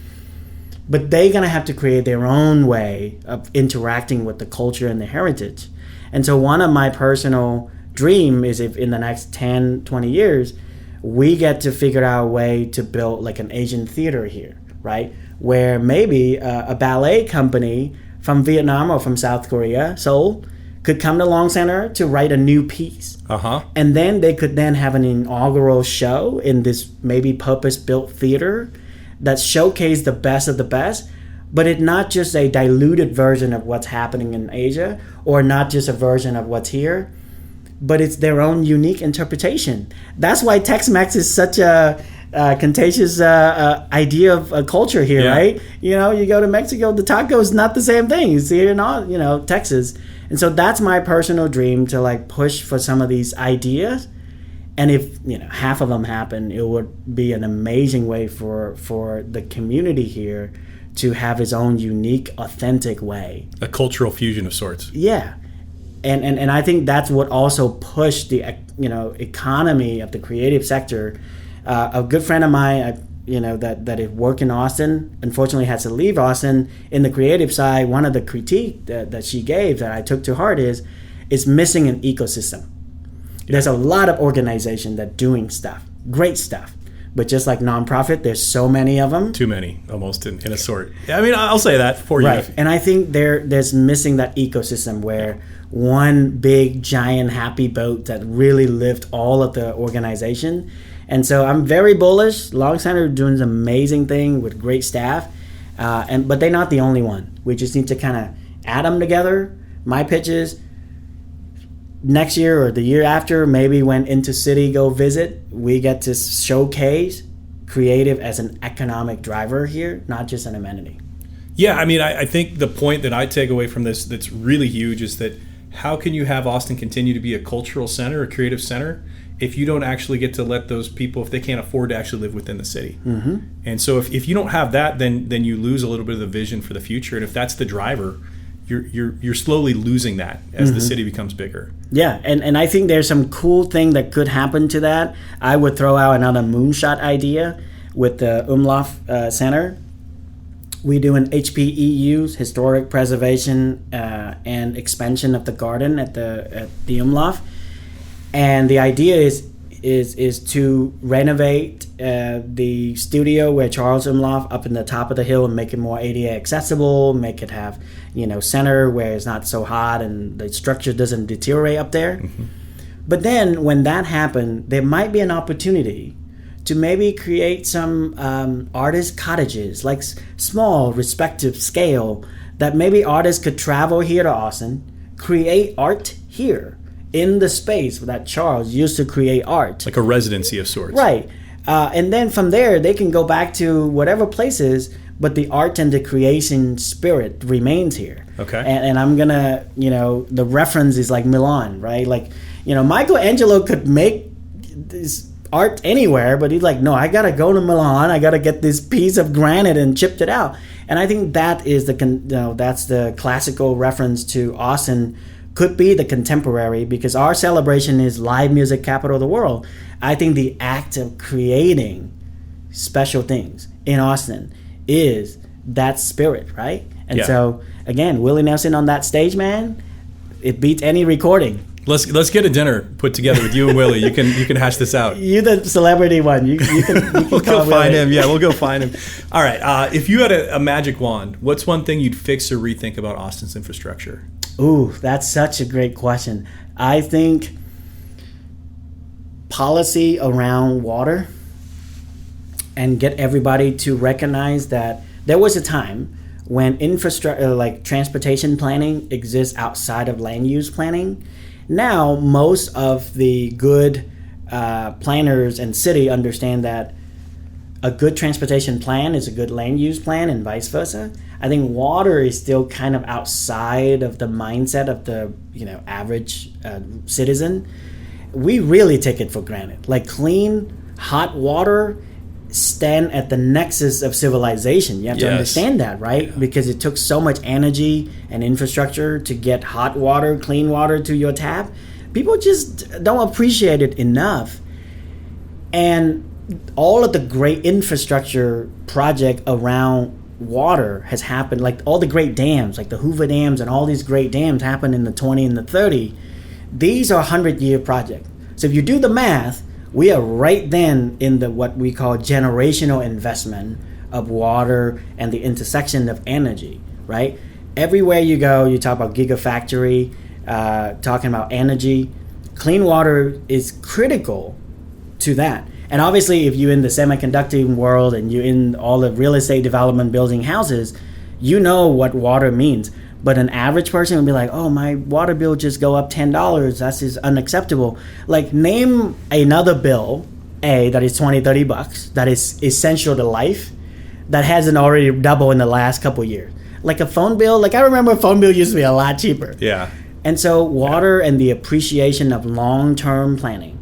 but they're gonna have to create their own way of interacting with the culture and the heritage. And so one of my personal dream is if in the next 10-20 years we get to figure out a way to build like an Asian theater here, right, where maybe a ballet company from Vietnam or from South Korea, Seoul, could come to Long Center to write a new piece. And then they could then have an inaugural show in this maybe purpose-built theater that showcased the best of the best, but it's not just a diluted version of what's happening in Asia or not just a version of what's here, but it's their own unique interpretation. That's why Tex-Mex is such a contagious idea of a culture here, right? You go to Mexico, the taco is not the same thing. You see it in Texas. And so that's my personal dream, to like push for some of these ideas And if half of them happen, it would be an amazing way for the community here to have its own unique, authentic way. A cultural fusion of sorts. Yeah. And I think that's what also pushed the economy of the creative sector. A good friend of mine, that worked in Austin, unfortunately had to leave Austin. In the creative side, one of the critique that she gave that I took to heart is missing an ecosystem. There's a lot of organization that doing stuff, great stuff. But just like nonprofit, there's so many of them. Too many, almost in a sort. Yeah, I mean, I'll say that for you. Right, and I think there's missing that ecosystem where one big, giant, happy boat that really lift all of the organization. And so I'm very bullish. Long Center doing an amazing thing with great staff, but they're not the only one. We just need to kind of add them together. My pitch is, next year or the year after, maybe when Into City go visit, we get to showcase creative as an economic driver here, not just an amenity. Yeah, I mean, I think the point that I take away from this that's really huge is that how can you have Austin continue to be a cultural center, a creative center, if you don't actually get to let those people, if they can't afford to actually live within the city? Mm-hmm. And so if you don't have that, then you lose a little bit of the vision for the future. And if that's the driver, you're slowly losing that as the city becomes bigger. Yeah, and I think there's some cool thing that could happen to that. I would throw out another moonshot idea with the Umlauf Center. We do an HPEUs, historic preservation and expansion of the garden at the Umlauf, and the idea is to renovate the studio where Charles Umlauf up in the top of the hill and make it more ADA accessible, make it have center where it's not so hot and the structure doesn't deteriorate up there. Mm-hmm. But then when that happens, there might be an opportunity to maybe create some artist cottages, like small respective scale, that maybe artists could travel here to Austin, create art here in the space that Charles used to create art. Like a residency of sorts. Right. And then from there, they can go back to whatever places, but the art and the creation spirit remains here. Okay. And I'm going to, the reference is like Milan, right? Like, Michelangelo could make this art anywhere, but he's like, no, I got to go to Milan. I got to get this piece of granite and chipped it out. And I think that is that's the classical reference to Austin. Could be the contemporary, because our celebration is live music capital of the world. I think the act of creating special things in Austin is that spirit, right? And so again, Willie Nelson on that stage, man, it beats any recording. Let's get a dinner put together with you and Willie. You can hash this out. You're the celebrity one. You can we'll go find him. Yeah, we'll go find him. All right. If you had a magic wand, what's one thing you'd fix or rethink about Austin's infrastructure? Ooh, that's such a great question. I think policy around water, and get everybody to recognize that there was a time when infrastructure, like transportation planning, exists outside of land use planning. Now, most of the good planners and city understand that a good transportation plan is a good land use plan, and vice versa. I think water is still kind of outside of the mindset of the average citizen. We really take it for granted. Like clean, hot water stand at the nexus of civilization. You have to understand that, right? Yeah. Because it took so much energy and infrastructure to get hot water, clean water to your tap. People just don't appreciate it enough. And all of the great infrastructure project around water has happened, like all the great dams, like the Hoover dams and all these great dams happened in the 20 and the 30. These are 100-year projects. So if you do the math, we are right then in the what we call generational investment of water and the intersection of energy, right? Everywhere you go, you talk about gigafactory, talking about energy. Clean water is critical to that. And obviously, if you're in the semiconductor world and you're in all the real estate development building houses, you know what water means. But an average person would be like, oh, my water bill just go up $10. That's just unacceptable. Like, name another bill, that is $20-$30, that is essential to life, that hasn't already doubled in the last couple of years. Like a phone bill, like I remember a phone bill used to be a lot cheaper. Yeah. And so water and the appreciation of long-term planning.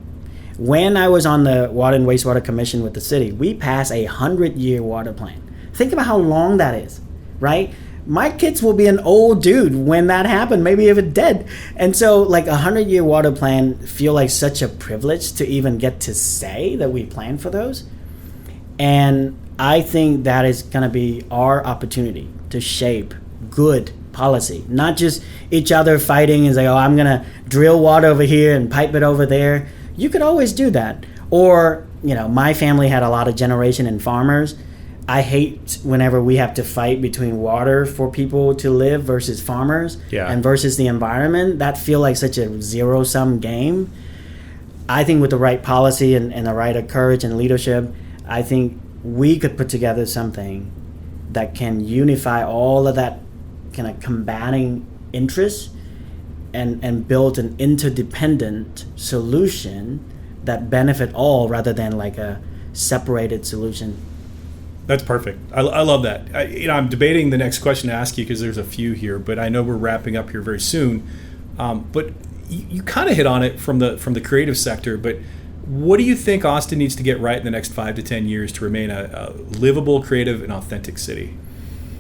When I was on the Water and Wastewater Commission with the city, we passed a 100-year water plan. Think about how long that is, right? My kids will be an old dude when that happened, maybe even dead. And so like a 100-year water plan feel like such a privilege to even get to say that we plan for those. And I think that is going to be our opportunity to shape good policy, not just each other fighting and say, oh, I'm going to drill water over here and pipe it over there. You could always do that. Or, my family had a lot of generation in farmers. I hate whenever we have to fight between water for people to live versus farmers and versus the environment. That feel like such a zero-sum game. I think with the right policy and the right courage and leadership, I think we could put together something that can unify all of that kind of combating interests and build an interdependent solution that benefit all rather than like a separated solution. That's perfect. I love that. I'm debating the next question to ask you because there's a few here, but I know we're wrapping up here very soon. But you kind of hit on it from the creative sector. But what do you think Austin needs to get right in the next 5 to 10 years to remain a livable, creative, and authentic city?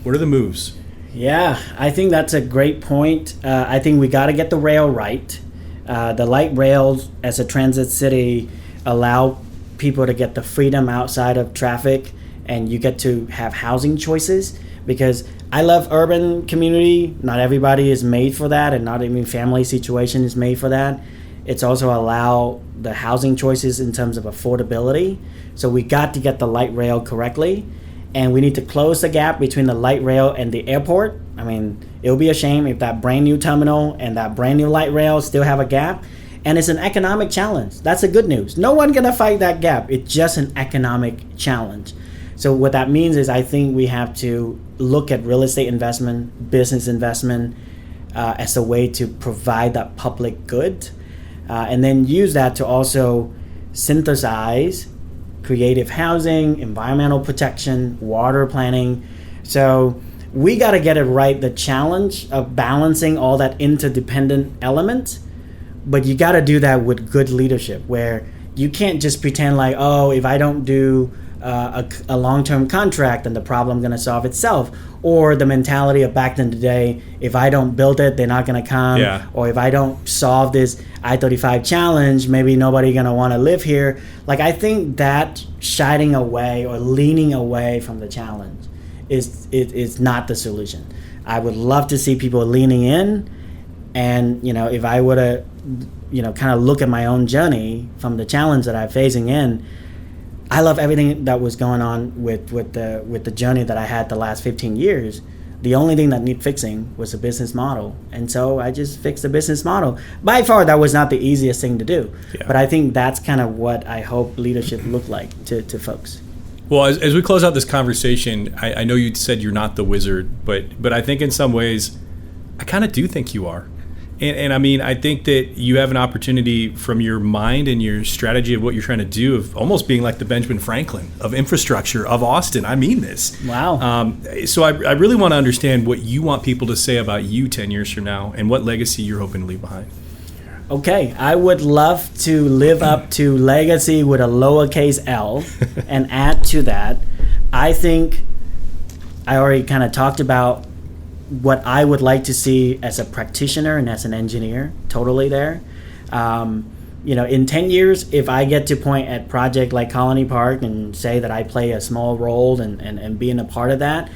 What are the moves? Yeah, I think that's a great point. I think we got to get the rail right. The light rails as a transit city allow people to get the freedom outside of traffic, and you get to have housing choices, because I love urban community. Not everybody is made for that, and not every family situation is made for that. It's also allow the housing choices in terms of affordability. So we got to get the light rail correctly, and we need to close the gap between the light rail and the airport. I mean, it would be a shame if that brand new terminal and that brand new light rail still have a gap. And it's an economic challenge. That's the good news. No one gonna fight that gap. It's just an economic challenge. So what that means is I think we have to look at real estate investment, business investment as a way to provide that public good, and then use that to also synthesize creative housing, environmental protection, water planning. So we got to get it right, the challenge of balancing all that interdependent element, but you got to do that with good leadership, where you can't just pretend like, oh, if I don't do a long-term contract, then the problem going to solve itself. Or the mentality of back in the day, if I don't build it, they're not going to come. Yeah. Or if I don't solve this I-35 challenge, maybe nobody going to want to live here. Like, I think that shining away or leaning away from the challenge is not the solution. I would love to see people leaning in. And, if I were to, kind of look at my own journey from the challenge that I'm facing in, I love everything that was going on with the journey that I had the last 15 years. The only thing that needed fixing was the business model. And so I just fixed the business model. By far, that was not the easiest thing to do. Yeah. But I think that's kind of what I hope leadership looked like to folks. Well, as we close out this conversation, I know you said you're not the wizard, but I think in some ways, I kind of do think you are. And I mean, I think that you have an opportunity from your mind and your strategy of what you're trying to do of almost being like the Benjamin Franklin of infrastructure of Austin. I mean this. Wow. So I really want to understand what you want people to say about you 10 years from now and what legacy you're hoping to leave behind. Okay, I would love to live up to legacy with a lowercase L and add to that. I think I already kind of talked about what I would like to see as a practitioner and as an engineer, totally there. In 10 years, if I get to point at project like Colony Park and say that I play a small role and being a part of that,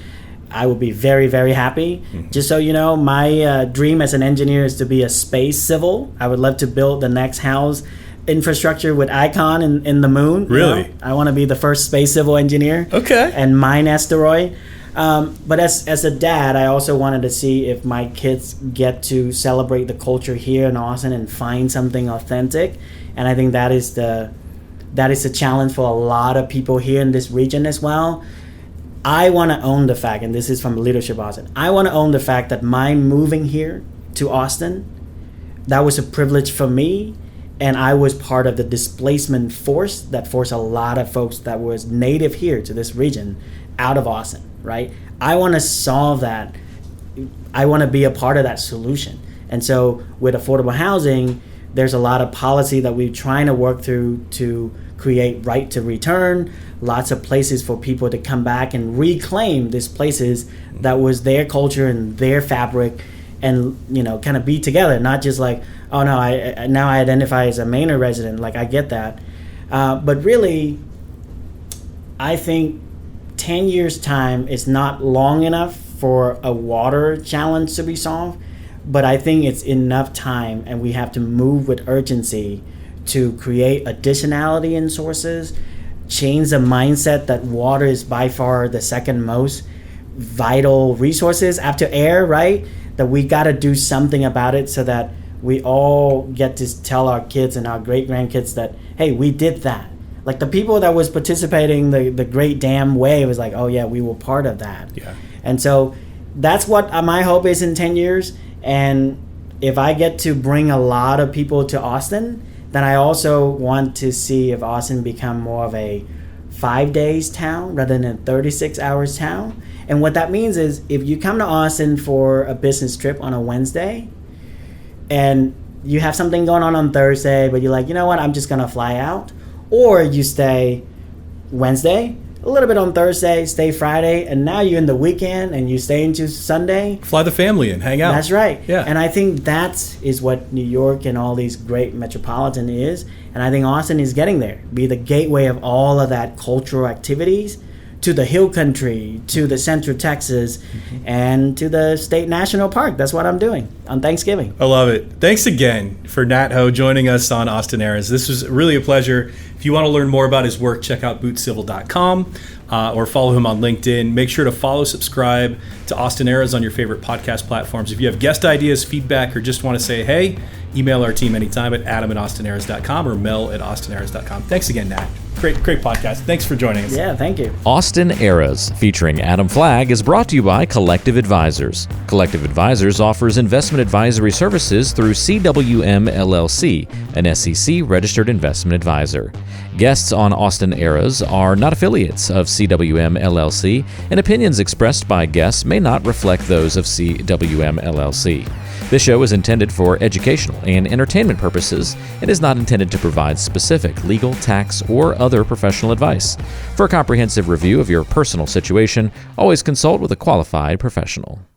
I would be very, very happy. Mm-hmm. Just so you know, my dream as an engineer is to be a space civil. I would love to build the next house infrastructure with Icon in the moon. Really? I want to be the first space civil engineer. Okay. And mine asteroid. But as a dad, I also wanted to see if my kids get to celebrate the culture here in Austin and find something authentic. And I think that is the challenge for a lot of people here in this region as well. I want to own the fact, and this is from Leadership Austin, I want to own the fact that my moving here to Austin, that was a privilege for me. And I was part of the displacement force that forced a lot of folks that was native here to this region out of Austin, right? I want to solve that. I want to be a part of that solution. And so with affordable housing, There's a lot of policy that we're trying to work through to create right to return, lots of places for people to come back and reclaim these places that was their culture and their fabric, and kind of be together, not just like, oh no, I now I identify as a Maynard resident. Like, I get that, but really, I think 10 years time is not long enough for a water challenge to be solved, but I think it's enough time, and we have to move with urgency to create additionality in sources, change the mindset that water is by far the second most vital resources after air, right? That we got to do something about it so that we all get to tell our kids and our great grandkids that, hey, we did that. Like, the people that was participating the Great Dam Way was like, oh yeah, we were part of that. Yeah. And so that's what my hope is in 10 years. And if I get to bring a lot of people to Austin, then I also want to see if Austin become more of a 5 days town rather than a 36 hours town. And what that means is, if you come to Austin for a business trip on a Wednesday and you have something going on Thursday, but you're like, you know what, I'm just going to fly out. Or you stay Wednesday, a little bit on Thursday, stay Friday, and now you're in the weekend and you stay into Sunday. Fly the family in, hang out. That's right. Yeah. And I think that is what New York and all these great metropolitan is. And I think Austin is getting there. Be the gateway of all of that cultural activities to the hill country, to the central Texas, and to the state national park. That's what I'm doing on Thanksgiving. I love it. Thanks again for Nhat Ho joining us on Austin Eras. This was really a pleasure. If you want to learn more about his work, check out bootcivil.com or follow him on LinkedIn. Make sure to follow, subscribe to Austin Eras on your favorite podcast platforms. If you have guest ideas, feedback, or just want to say hey, email our team anytime at adam@austinaeras.com or mel@austinaeras.com. Thanks again, Nhat. Great podcast. Thanks for joining us. Yeah, thank you. Austin Eras, featuring Adam Flagg, is brought to you by Collective Advisors. Collective Advisors offers investment advisory services through CWM LLC, an SEC-registered investment advisor. Guests on Austin Eras are not affiliates of CWM LLC, and opinions expressed by guests may not reflect those of CWM LLC. This show is intended for educational and entertainment purposes and is not intended to provide specific legal, tax, or other professional advice. For a comprehensive review of your personal situation, always consult with a qualified professional.